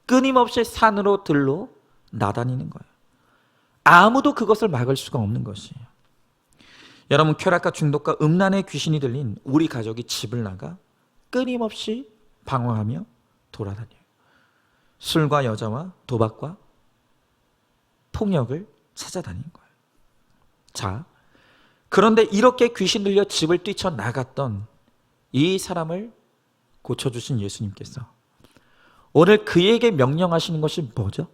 끊임없이 산으로 들로 나다니는 거예요. 아무도 그것을 막을 수가 없는 것이에요. 여러분, 쾌락과 중독과 음란의 귀신이 들린 우리 가족이 집을 나가 끊임없이 방황하며 돌아다녀요. 술과 여자와 도박과 폭력을 찾아다니는 거예요. 자, 그런데 이렇게 귀신 들려 집을 뛰쳐나갔던 이 사람을 고쳐주신 예수님께서 오늘 그에게 명령하시는 것이 뭐죠?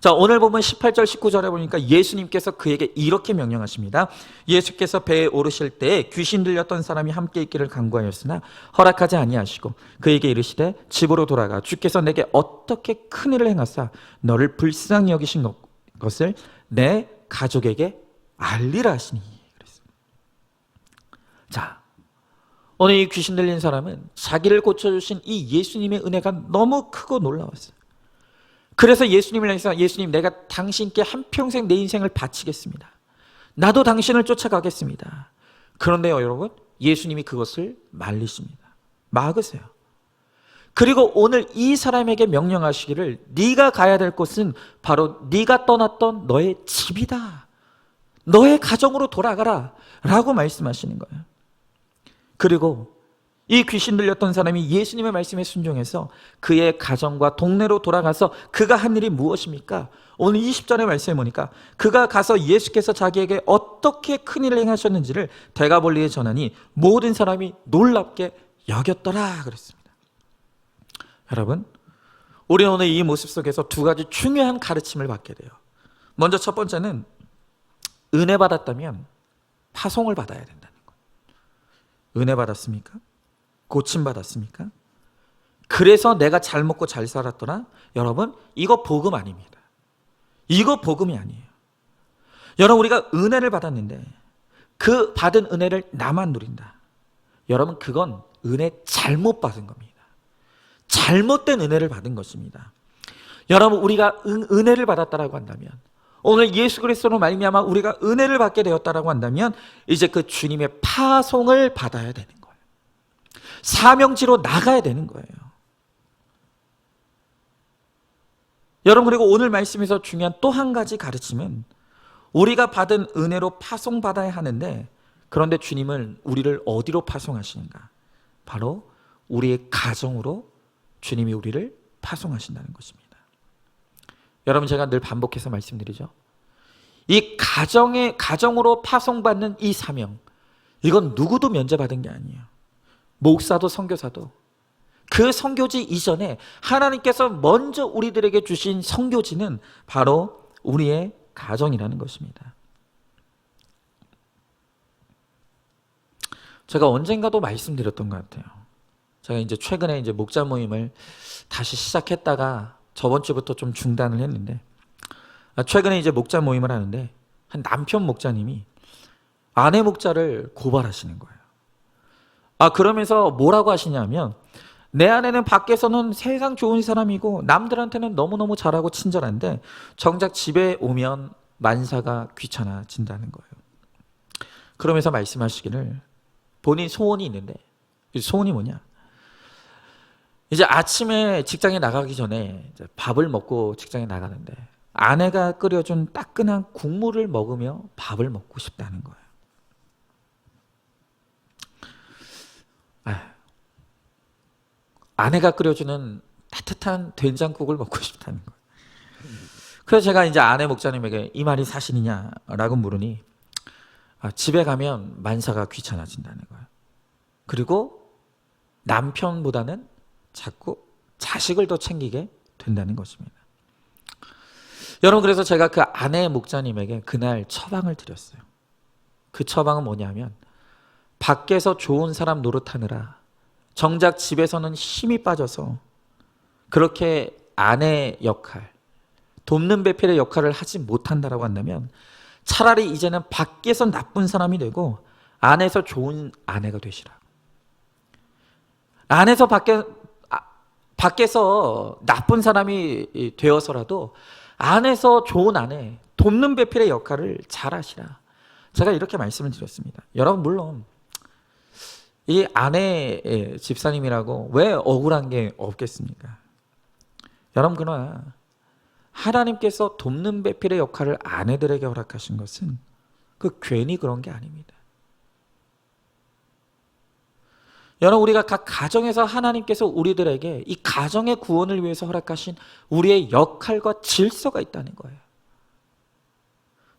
자, 오늘 보면 18절 19절에 보니까 예수님께서 그에게 이렇게 명령하십니다. 예수께서 배에 오르실 때 귀신 들렸던 사람이 함께 있기를 간구하였으나 허락하지 아니하시고 그에게 이르시되 집으로 돌아가 주께서 내게 어떻게 큰 일을 행하사 너를 불쌍히 여기신 것을 내 가족에게 알리라 하시니. 그랬습니다. 자, 오늘 이 귀신 들린 사람은 자기를 고쳐주신 이 예수님의 은혜가 너무 크고 놀라웠어요. 그래서 예수님을 향해서 예수님, 내가 당신께 한평생 내 인생을 바치겠습니다. 나도 당신을 쫓아가겠습니다. 그런데요, 여러분, 예수님이 그것을 말리십니다. 막으세요. 그리고 오늘 이 사람에게 명령하시기를 네가 가야 될 곳은 바로 네가 떠났던 너의 집이다. 너의 가정으로 돌아가라 라고 말씀하시는 거예요. 그리고 이 귀신 들렸던 사람이 예수님의 말씀에 순종해서 그의 가정과 동네로 돌아가서 그가 한 일이 무엇입니까? 오늘 20절의 말씀에 보니까 그가 가서 예수께서 자기에게 어떻게 큰 일을 행하셨는지를 데가볼리에 전하니 모든 사람이 놀랍게 여겼더라 그랬습니다. 여러분, 우리는 오늘 이 모습 속에서 두 가지 중요한 가르침을 받게 돼요. 먼저 첫 번째는 은혜 받았다면 파송을 받아야 된다는 거예요. 은혜 받았습니까? 고침받았습니까? 그래서 내가 잘 먹고 잘 살았더라? 여러분, 이거 복음 아닙니다. 이거 복음이 아니에요. 여러분, 우리가 은혜를 받았는데 그 받은 은혜를 나만 누린다. 여러분, 그건 은혜 잘못 받은 겁니다. 잘못된 은혜를 받은 것입니다. 여러분, 우리가 은혜를 받았다라고 한다면, 오늘 예수 그리스도로 말미암아 우리가 은혜를 받게 되었다라고 한다면 이제 그 주님의 파송을 받아야 되는 거예요. 사명지로 나가야 되는 거예요. 여러분, 그리고 오늘 말씀에서 중요한 또 한 가지 가르침은 우리가 받은 은혜로 파송받아야 하는데, 그런데 주님은 우리를 어디로 파송하시는가? 바로 우리의 가정으로 주님이 우리를 파송하신다는 것입니다. 여러분, 제가 늘 반복해서 말씀드리죠. 이 가정으로 파송받는 이 사명, 이건 누구도 면제받은 게 아니에요. 목사도 선교사도. 그 선교지 이전에 하나님께서 먼저 우리들에게 주신 선교지는 바로 우리의 가정이라는 것입니다. 제가 언젠가도 말씀드렸던 것 같아요. 제가 이제 최근에 이제 목자 모임을 다시 시작했다가 저번 주부터 좀 중단을 했는데, 최근에 이제 목자 모임을 하는데 한 남편 목자님이 아내 목자를 고발하시는 거예요. 그러면서 뭐라고 하시냐면, 내 아내는 밖에서는 세상 좋은 사람이고 남들한테는 너무너무 잘하고 친절한데 정작 집에 오면 만사가 귀찮아진다는 거예요. 그러면서 말씀하시기를, 본인 소원이 있는데, 소원이 뭐냐? 이제 아침에 직장에 나가기 전에 이제 밥을 먹고 직장에 나가는데 아내가 끓여준 따끈한 국물을 먹으며 밥을 먹고 싶다는 거예요. 아내가 끓여주는 따뜻한 된장국을 먹고 싶다는 거예요. 그래서 제가 이제 아내 목자님에게 이 말이 사실이냐라고 물으니, 집에 가면 만사가 귀찮아진다는 거예요. 그리고 남편보다는 자꾸 자식을 더 챙기게 된다는 것입니다. 여러분, 그래서 제가 그 아내 목자님에게 그날 처방을 드렸어요. 그 처방은 뭐냐면, 밖에서 좋은 사람 노릇하느라 정작 집에서는 힘이 빠져서 그렇게 아내 역할, 돕는 배필의 역할을 하지 못한다라고 한다면 차라리 이제는 밖에서 나쁜 사람이 되고 안에서 좋은 아내가 되시라. 안에서 밖에서 나쁜 사람이 되어서라도 안에서 좋은 아내, 돕는 배필의 역할을 잘 하시라. 제가 이렇게 말씀을 드렸습니다. 여러분, 물론 이 아내 집사님이라고 왜 억울한 게 없겠습니까? 여러분, 그러나 하나님께서 돕는 배필의 역할을 아내들에게 허락하신 것은 그 괜히 그런 게 아닙니다. 여러분, 우리가 각 가정에서 하나님께서 우리들에게 이 가정의 구원을 위해서 허락하신 우리의 역할과 질서가 있다는 거예요.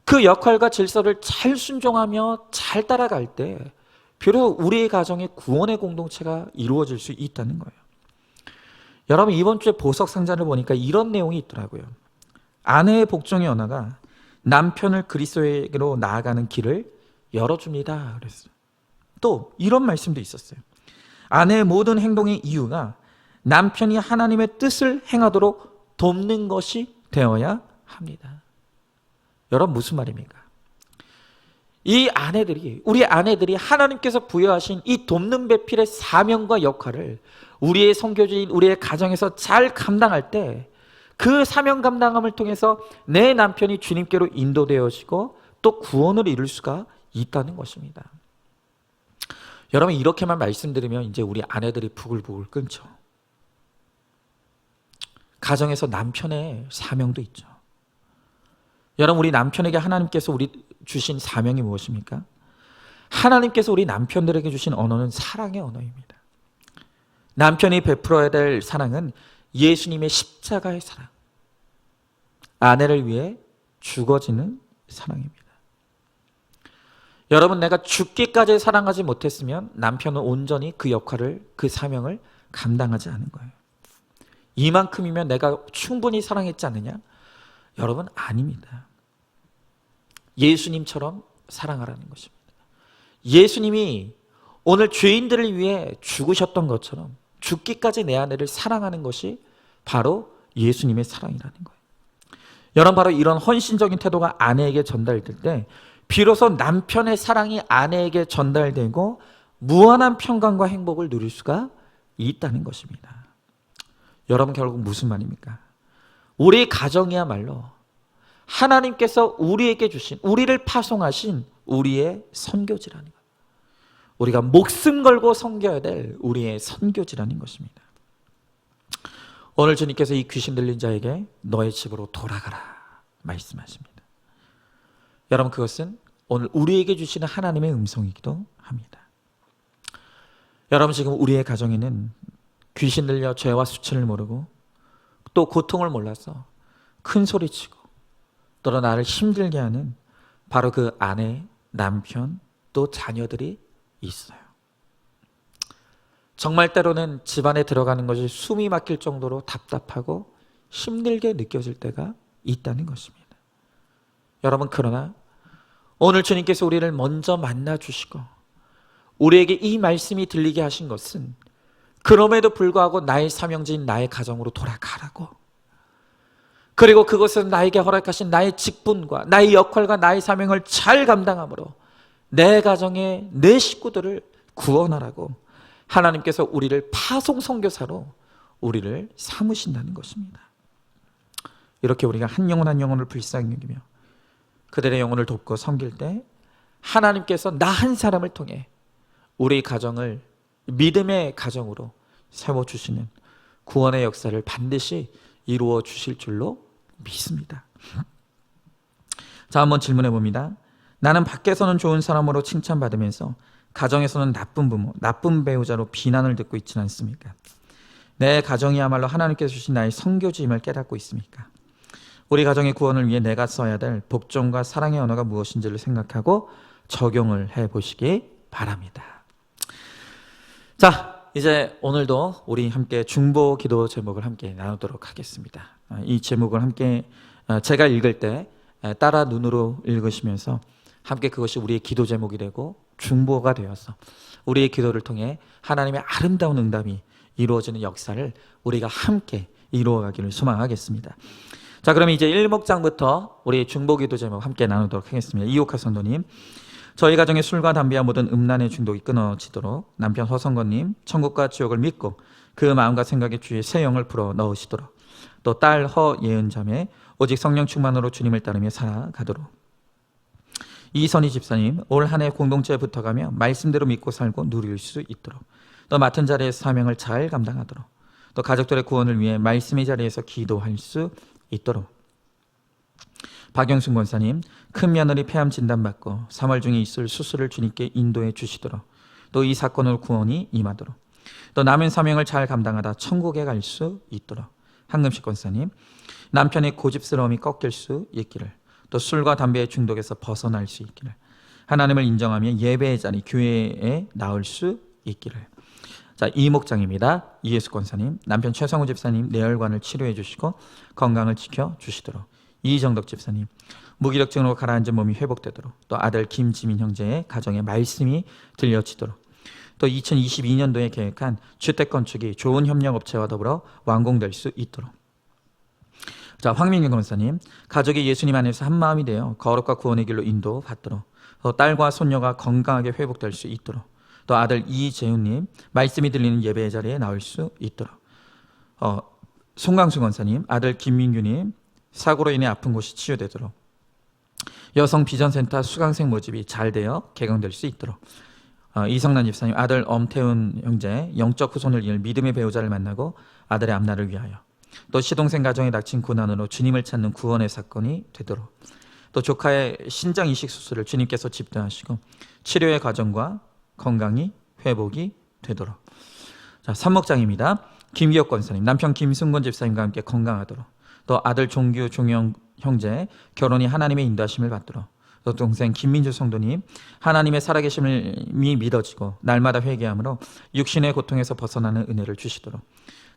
그 역할과 질서를 잘 순종하며 잘 따라갈 때 비로소 우리의 가정의 구원의 공동체가 이루어질 수 있다는 거예요. 여러분, 이번 주에 보석 상자를 보니까 이런 내용이 있더라고요. 아내의 복종의 언어가 남편을 그리스도에게로 나아가는 길을 열어줍니다. 그랬어요. 또 이런 말씀도 있었어요. 아내의 모든 행동의 이유가 남편이 하나님의 뜻을 행하도록 돕는 것이 되어야 합니다. 여러분, 무슨 말입니까? 우리 아내들이 하나님께서 부여하신 이 돕는 배필의 사명과 역할을 우리의 선교지인 우리의 가정에서 잘 감당할 때 그 사명 감당함을 통해서 내 남편이 주님께로 인도되어지고 또 구원을 이룰 수가 있다는 것입니다. 여러분, 이렇게만 말씀드리면 이제 우리 아내들이 부글부글 끓죠. 가정에서 남편의 사명도 있죠. 여러분, 우리 남편에게 하나님께서 우리 주신 사명이 무엇입니까? 하나님께서 우리 남편들에게 주신 언어는 사랑의 언어입니다. 남편이 베풀어야 될 사랑은 예수님의 십자가의 사랑, 아내를 위해 죽어지는 사랑입니다. 여러분, 내가 죽기까지 사랑하지 못했으면 남편은 온전히 그 역할을, 그 사명을 감당하지 않은 거예요. 이만큼이면 내가 충분히 사랑했지 않느냐? 여러분, 아닙니다. 예수님처럼 사랑하라는 것입니다. 예수님이 오늘 죄인들을 위해 죽으셨던 것처럼 죽기까지 내 아내를 사랑하는 것이 바로 예수님의 사랑이라는 거예요. 여러분, 바로 이런 헌신적인 태도가 아내에게 전달될 때 비로소 남편의 사랑이 아내에게 전달되고 무한한 평강과 행복을 누릴 수가 있다는 것입니다. 여러분, 결국 무슨 말입니까? 우리 가정이야말로 하나님께서 우리에게 주신, 우리를 파송하신 우리의 선교지라는 거예요. 우리가 목숨 걸고 섬겨야 될 우리의 선교지라는 것입니다. 오늘 주님께서 이 귀신 들린 자에게 너의 집으로 돌아가라 말씀하십니다. 여러분, 그것은 오늘 우리에게 주시는 하나님의 음성이기도 합니다. 여러분, 지금 우리의 가정에는 귀신 들려 죄와 수치를 모르고 또 고통을 몰라서 큰 소리치고 또 나를 힘들게 하는 바로 그 아내, 남편, 또 자녀들이 있어요. 정말 때로는 집안에 들어가는 것이 숨이 막힐 정도로 답답하고 힘들게 느껴질 때가 있다는 것입니다. 여러분, 그러나 오늘 주님께서 우리를 먼저 만나주시고 우리에게 이 말씀이 들리게 하신 것은 그럼에도 불구하고 나의 사명지인 나의 가정으로 돌아가라고, 그리고 그것은 나에게 허락하신 나의 직분과 나의 역할과 나의 사명을 잘 감당함으로 내 가정에 내 식구들을 구원하라고 하나님께서 우리를 파송 선교사로 우리를 삼으신다는 것입니다. 이렇게 우리가 한 영혼 한 영혼을 불쌍히 여기며 그들의 영혼을 돕고 섬길 때 하나님께서 나 한 사람을 통해 우리 가정을 믿음의 가정으로 세워주시는 구원의 역사를 반드시 이루어 주실 줄로 믿습니다. 자, 한번 질문해 봅니다. 나는 밖에서는 좋은 사람으로 칭찬받으면서 가정에서는 나쁜 부모, 나쁜 배우자로 비난을 듣고 있지는 않습니까? 내 가정이야말로 하나님께서 주신 나의 선교지임을 깨닫고 있습니까? 우리 가정의 구원을 위해 내가 써야 될 복종과 사랑의 언어가 무엇인지를 생각하고 적용을 해보시기 바랍니다. 자, 이제 오늘도 우리 함께 중보 기도 제목을 함께 나누도록 하겠습니다. 이 제목을 함께 제가 읽을 때 따라 눈으로 읽으시면서 함께 그것이 우리의 기도 제목이 되고 중보가 되어서 우리의 기도를 통해 하나님의 아름다운 응답이 이루어지는 역사를 우리가 함께 이루어가기를 소망하겠습니다. 자, 그럼 이제 1목장부터 우리 중보기도 제목 함께 나누도록 하겠습니다. 이옥하 선도님, 저희 가정의 술과 담배와 모든 음란의 중독이 끊어지도록 남편 허성건님 천국과 지옥을 믿고 그 마음과 생각에 주의 새 영을 불어 넣으시도록, 또 딸 허예은자매 오직 성령 충만으로 주님을 따르며 살아가도록, 이선희 집사님 올 한 해 공동체에 붙어가며 말씀대로 믿고 살고 누릴 수 있도록, 또 맡은 자리에서 사명을 잘 감당하도록, 또 가족들의 구원을 위해 말씀의 자리에서 기도할 수 있도록, 박영순 권사님 큰 며느리 폐암 진단받고 3월 중에 있을 수술을 주님께 인도해 주시도록, 또 이 사건으로 구원이 임하도록, 또 남은 사명을 잘 감당하다 천국에 갈 수 있도록, 한금식 권사님 남편의 고집스러움이 꺾일 수 있기를, 또 술과 담배의 중독에서 벗어날 수 있기를, 하나님을 인정하며 예배의 자리 교회에 나올 수 있기를. 자, 이목장입니다. 이예수 권사님 남편 최성우 집사님 뇌혈관을 치료해 주시고 건강을 지켜 주시도록, 이정덕 집사님, 무기력증으로 가라앉은 몸이 회복되도록, 또 아들 김지민 형제의 가정에 말씀이 들려지도록, 또 2022년도에 계획한 주택 건축이 좋은 협력업체와 더불어 완공될 수 있도록. 자, 황민경 권사님, 가족이 예수님 안에서 한 마음이 되어 거룩과 구원의 길로 인도받도록, 또 딸과 손녀가 건강하게 회복될 수 있도록, 또 아들 이재훈님, 말씀이 들리는 예배 자리에 나올 수 있도록, 송강수 권사님, 아들 김민규님, 사고로 인해 아픈 곳이 치유되도록, 여성 비전센터 수강생 모집이 잘 되어 개강될 수 있도록, 이성란 집사님, 아들 엄태훈 형제, 영적 후손을 이을 믿음의 배우자를 만나고 아들의 앞날을 위하여, 또 시동생 가정에 닥친 고난으로 주님을 찾는 구원의 사건이 되도록, 또 조카의 신장 이식 수술을 주님께서 집도하시고 치료의 과정과 건강이 회복이 되도록. 자, 삼목장입니다. 김기혁 권사님, 남편 김승곤 집사님과 함께 건강하도록, 또 아들 종규 종영 형제 결혼이 하나님의 인도하심을 받도록, 또 동생 김민주 성도님, 하나님의 살아계심이 믿어지고 날마다 회개함으로 육신의 고통에서 벗어나는 은혜를 주시도록.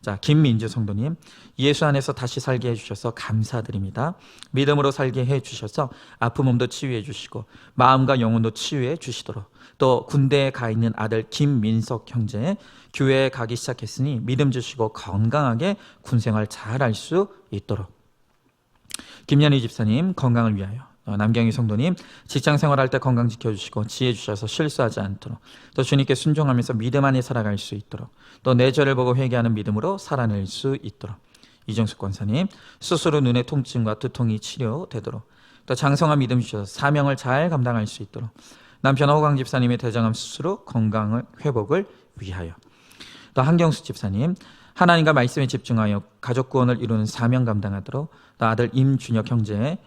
자, 김민주 성도님, 예수 안에서 다시 살게 해주셔서 감사드립니다. 믿음으로 살게 해주셔서 아픈 몸도 치유해 주시고 마음과 영혼도 치유해 주시도록, 또 군대에 가 있는 아들 김민석 형제, 교회에 가기 시작했으니 믿음 주시고 건강하게 군생활 잘 할 수 있도록. 김연희 집사님, 건강을 위하여. 남경희 성도님, 직장 생활할 때 건강 지켜주시고 지혜 주셔서 실수하지 않도록, 또 주님께 순종하면서 믿음 안에 살아갈 수 있도록, 또 내 죄를 보고 회개하는 믿음으로 살아낼 수 있도록. 이정숙 권사님, 스스로 눈의 통증과 두통이 치료되도록, 또 장성한 믿음 주셔서 사명을 잘 감당할 수 있도록. 남편 허광 집사님의 대장암 수술 후 건강을 회복을 위하여. 또 한경수 집사님, 하나님과 말씀에 집중하여 가족 구원을 이루는 사명 감당하도록, 또 아들 임준혁 형제의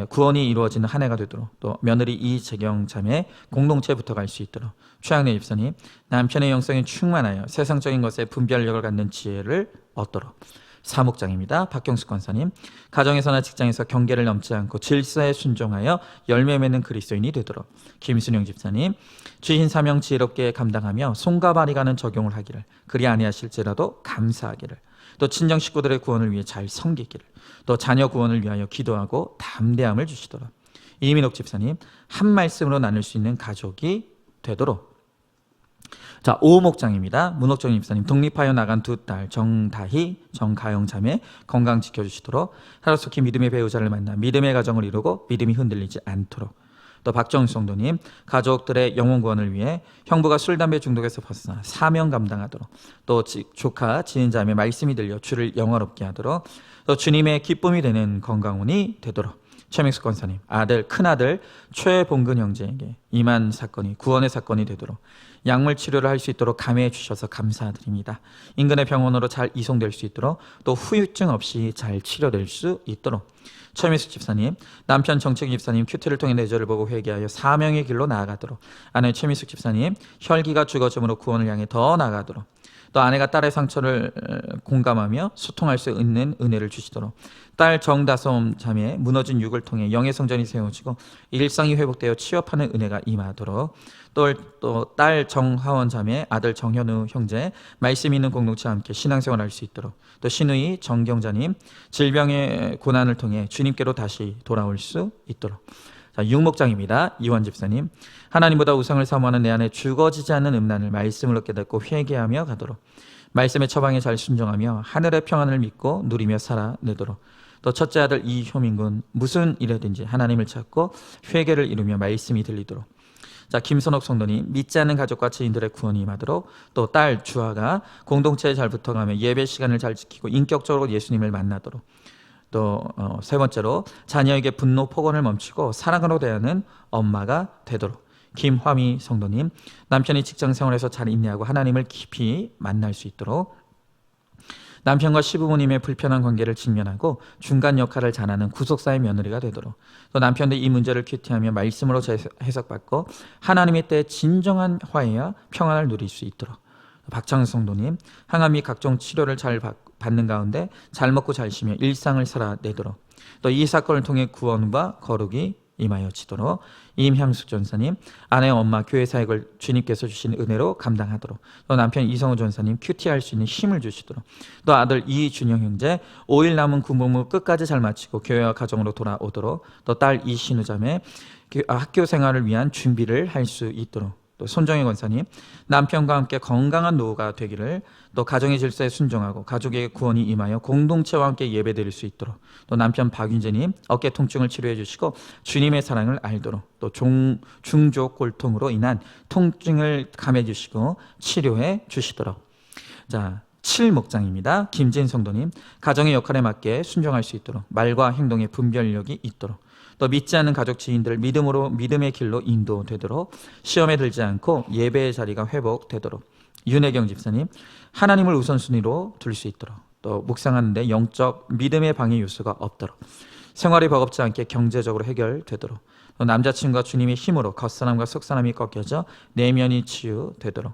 구원이 이루어지는 한 해가 되도록, 또 며느리 이재경 자매 공동체에 붙어갈 수 있도록. 최양래 집사님, 남편의 영성에 충만하여 세상적인 것에 분별력을 갖는 지혜를 얻도록. 사목장입니다. 박경숙 권사님, 가정에서나 직장에서 경계를 넘지 않고 질서에 순종하여 열매 맺는 그리스도인이 되도록. 김순영 집사님, 주신 사명 지혜롭게 감당하며 손과 발이 가는 적용을 하기를, 그리 아니하실지라도 감사하기를, 또 친정 식구들의 구원을 위해 잘 섬기기를, 또 자녀 구원을 위하여 기도하고 담대함을 주시도록. 이민옥 집사님, 한 말씀으로 나눌 수 있는 가족이 되도록. 자, 오목장입니다. 문옥정 집사님, 독립하여 나간 두 딸 정다희, 정가영 자매 건강 지켜주시도록, 하루속히 믿음의 배우자를 만나 믿음의 가정을 이루고 믿음이 흔들리지 않도록. 또 박정수 성도님, 가족들의 영혼 구원을 위해 형부가 술, 담배 중독에서 벗어나 사명 감당하도록, 또 조카, 지인 자매 말씀이 들려 주를 영화롭게 하도록, 또 주님의 기쁨이 되는 건강운이 되도록. 최명숙 권사님, 아들, 큰아들 최봉근 형제에게 이만 사건이 구원의 사건이 되도록 약물 치료를 할 수 있도록 감해해 주셔서 감사드립니다. 인근의 병원으로 잘 이송될 수 있도록, 또 후유증 없이 잘 치료될 수 있도록. 최미숙 집사님, 남편 정책 집사님 큐티를 통해 내 죄를 보고 회개하여 사명의 길로 나아가도록. 아내 최미숙 집사님, 혈기가 죽어짐으로 구원을 향해 더 나아가도록. 또 아내가 딸의 상처를 공감하며 소통할 수 있는 은혜를 주시도록. 딸 정다솜 자매의 무너진 육을 통해 영의 성전이 세워지고 일상이 회복되어 취업하는 은혜가 임하도록. 또 딸 정하원 자매, 아들 정현우 형제 말씀 있는 공동체와 함께 신앙생활할 수 있도록. 또 신우이 정경자님, 질병의 고난을 통해 주님께로 다시 돌아올 수 있도록. 자, 육목장입니다. 이원 집사님, 하나님보다 우상을 사모하는 내 안에 죽어지지 않는 음란을 말씀으로 깨닫고 회개하며 가도록. 말씀의 처방에 잘 순종하며 하늘의 평안을 믿고 누리며 살아내도록. 또 첫째 아들 이효민군, 무슨 일이든지 하나님을 찾고 회개를 이루며 말씀이 들리도록. 자, 김선옥 성도님, 믿지 않는 가족과 지인들의 구원이 임하도록. 또 딸 주아가 공동체에 잘 붙어가며 예배 시간을 잘 지키고 인격적으로 예수님을 만나도록. 또 세 번째로 자녀에게 분노 폭언을 멈추고 사랑으로 대하는 엄마가 되도록. 김화미 성도님, 남편이 직장 생활에서 잘 인내하고 하나님을 깊이 만날 수 있도록. 남편과 시부모님의 불편한 관계를 직면하고 중간 역할을 잘하는 구속사의 며느리가 되도록. 또 남편도 이 문제를 큐티하며 말씀으로 해석받고 하나님의 때에 진정한 화해와 평안을 누릴 수 있도록. 박창수 성도님, 항암 및 각종 치료를 잘 받는 가운데 잘 먹고 잘 쉬며 일상을 살아내도록. 또 이 사건을 통해 구원과 거룩이 임하여지도록. 임향숙 전사님, 아내 엄마 교회 사역을 주님께서 주신 은혜로 감당하도록. 또 남편 이성우 전사님, 큐티 할 수 있는 힘을 주시도록. 또 아들 이준영 형제, 5일 남은 군복무 끝까지 잘 마치고 교회와 가정으로 돌아오도록. 또 딸 이신우 자매, 학교 생활을 위한 준비를 할 수 있도록. 또 손정희 권사님, 남편과 함께 건강한 노후가 되기를. 또 가정의 질서에 순종하고 가족의 구원이 임하여 공동체와 함께 예배드릴 수 있도록. 또 남편 박윤재님, 어깨 통증을 치료해 주시고 주님의 사랑을 알도록. 또 중족 골통으로 인한 통증을 감해 주시고 치료해 주시도록. 자, 7목장입니다. 김진 성도님, 가정의 역할에 맞게 순종할 수 있도록, 말과 행동의 분별력이 있도록. 또 믿지 않는 가족 지인들을 믿음으로 믿음의 길로 인도되도록. 시험에 들지 않고 예배의 자리가 회복되도록. 윤혜경 집사님, 하나님을 우선순위로 둘 수 있도록. 또 묵상하는데 영적 믿음의 방해 요소가 없도록. 생활이 버겁지 않게 경제적으로 해결되도록. 또 남자친구가 주님의 힘으로 겉사람과 속사람이 꺾여져 내면이 치유되도록.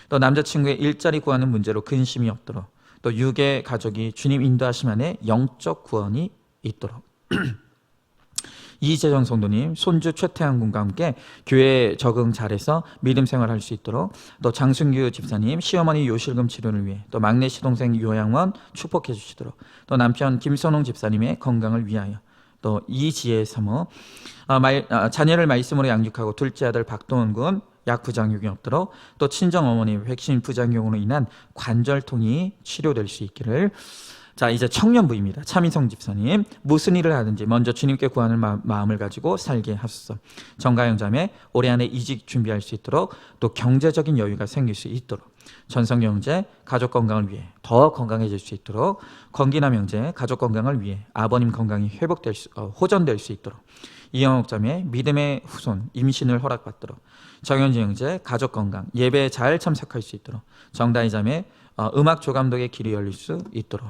또 남자친구의 일자리 구하는 문제로 근심이 없도록. 또 유괴 가족이 주님 인도하심 안에 영적 구원이 있도록. 이재정 성도님, 손주 최태한 군과 함께 교회에 적응 잘해서 믿음 생활할 수 있도록. 또 장순규 집사님, 시어머니 요실금 치료를 위해. 또 막내 시동생 요양원 축복해 주시도록. 또 남편 김선홍 집사님의 건강을 위하여. 또 이지혜 사모, 자녀를 말씀으로 양육하고 둘째 아들 박동원 군 약 부작용이 없도록. 또 친정 어머니 백신 부작용으로 인한 관절통이 치료될 수 있기를. 자, 이제 청년부입니다. 차민성 집사님, 무슨 일을 하든지 먼저 주님께 구하는 마음을 가지고 살게 하소서. 정가영 자매, 올해 안에 이직 준비할 수 있도록. 또 경제적인 여유가 생길 수 있도록. 전성 형제, 가족 건강을 위해 더 건강해질 수 있도록. 권기남 형제, 가족 건강을 위해 아버님 건강이 호전될 수 있도록. 이영옥 자매, 믿음의 후손 임신을 허락받도록. 정현지 형제, 가족 건강 예배에 잘 참석할 수 있도록. 정다희 자매, 음악 조감독의 길이 열릴 수 있도록.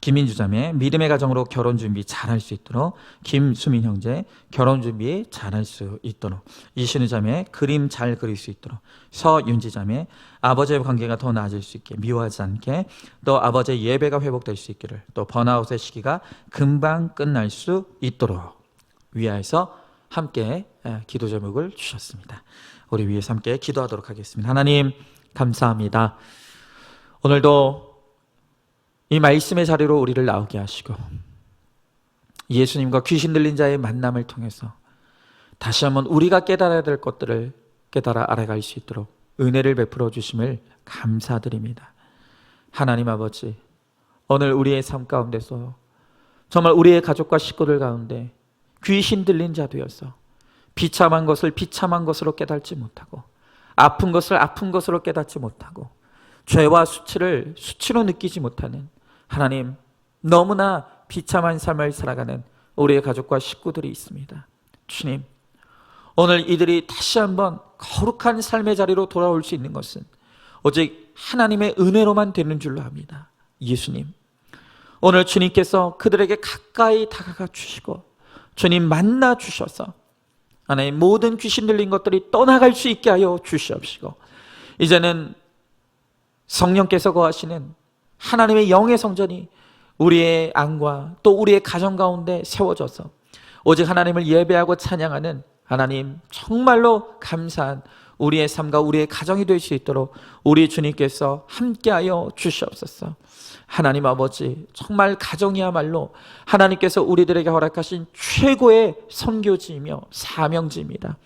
김민주 자매, 믿음의 가정으로 결혼 준비 잘할 수 있도록. 김수민 형제, 결혼 준비 잘할 수 있도록. 이신우 자매, 그림 잘 그릴 수 있도록. 서윤지 자매, 아버지의 관계가 더 나아질 수 있게, 미워하지 않게. 또 아버지의 예배가 회복될 수 있기를. 또 번아웃의 시기가 금방 끝날 수 있도록. 위하여서 함께 기도 제목을 주셨습니다. 우리 위해서 함께 기도하도록 하겠습니다. 하나님 감사합니다. 오늘도 이 말씀의 자리로 우리를 나오게 하시고 예수님과 귀신 들린 자의 만남을 통해서 다시 한번 우리가 깨달아야 될 것들을 깨달아 알아갈 수 있도록 은혜를 베풀어 주심을 감사드립니다. 하나님 아버지, 오늘 우리의 삶 가운데서 정말 우리의 가족과 식구들 가운데 귀신 들린 자 되어서 비참한 것을 비참한 것으로 깨닫지 못하고 아픈 것을 아픈 것으로 깨닫지 못하고 죄와 수치를 수치로 느끼지 못하는 하나님, 너무나 비참한 삶을 살아가는 우리의 가족과 식구들이 있습니다. 주님, 오늘 이들이 다시 한번 거룩한 삶의 자리로 돌아올 수 있는 것은 오직 하나님의 은혜로만 되는 줄로 압니다. 예수님, 오늘 주님께서 그들에게 가까이 다가가 주시고 주님 만나 주셔서 하나님 모든 귀신 들린 것들이 떠나갈 수 있게 하여 주시옵시고 이제는 성령께서 거하시는 하나님의 영의 성전이 우리의 안과 또 우리의 가정 가운데 세워져서 오직 하나님을 예배하고 찬양하는 하나님 정말로 감사한 우리의 삶과 우리의 가정이 될 수 있도록 우리 주님께서 함께하여 주시옵소서. 하나님 아버지, 정말 가정이야말로 하나님께서 우리들에게 허락하신 최고의 선교지이며 사명지입니다.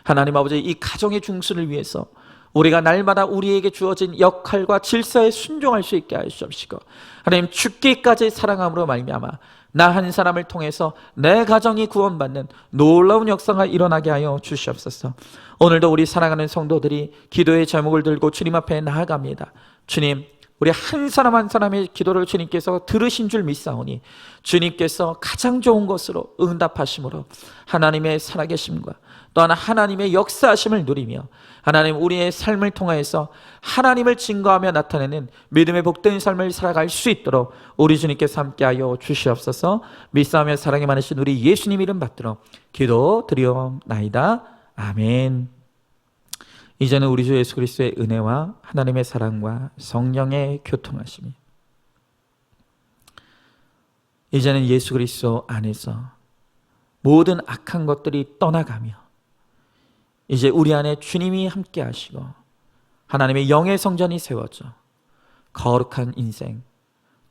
하나님 아버지, 이 가정의 중수를 위해서 우리가 날마다 우리에게 주어진 역할과 질서에 순종할 수 있게 하시옵시고 하나님 죽기까지 사랑함으로 말미암아 나 한 사람을 통해서 내 가정이 구원받는 놀라운 역사가 일어나게 하여 주시옵소서. 오늘도 우리 사랑하는 성도들이 기도의 제목을 들고 주님 앞에 나아갑니다. 주님, 우리 한 사람 한 사람의 기도를 주님께서 들으신 줄 믿사오니 주님께서 가장 좋은 것으로 응답하심으로 하나님의 살아계심과 또한 하나님의 역사하심을 누리며 하나님 우리의 삶을 통하여서 하나님을 증거하며 나타내는 믿음의 복된 삶을 살아갈 수 있도록 우리 주님께서 함께하여 주시옵소서. 믿사오며 사랑이 많으신 우리 예수님 이름 받들어 기도 드리옵나이다. 아멘. 이제는 우리 주 예수 그리스도의 은혜와 하나님의 사랑과 성령의 교통하심이 이제는 예수 그리스도 안에서 모든 악한 것들이 떠나가며 이제 우리 안에 주님이 함께 하시고 하나님의 영의 성전이 세워져 거룩한 인생,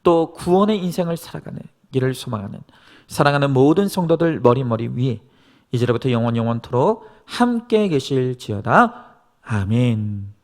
또 구원의 인생을 살아가는 길을 소망하는 사랑하는 모든 성도들 머리 위에 이제로부터 영원토록 함께 계실지어다. 아멘.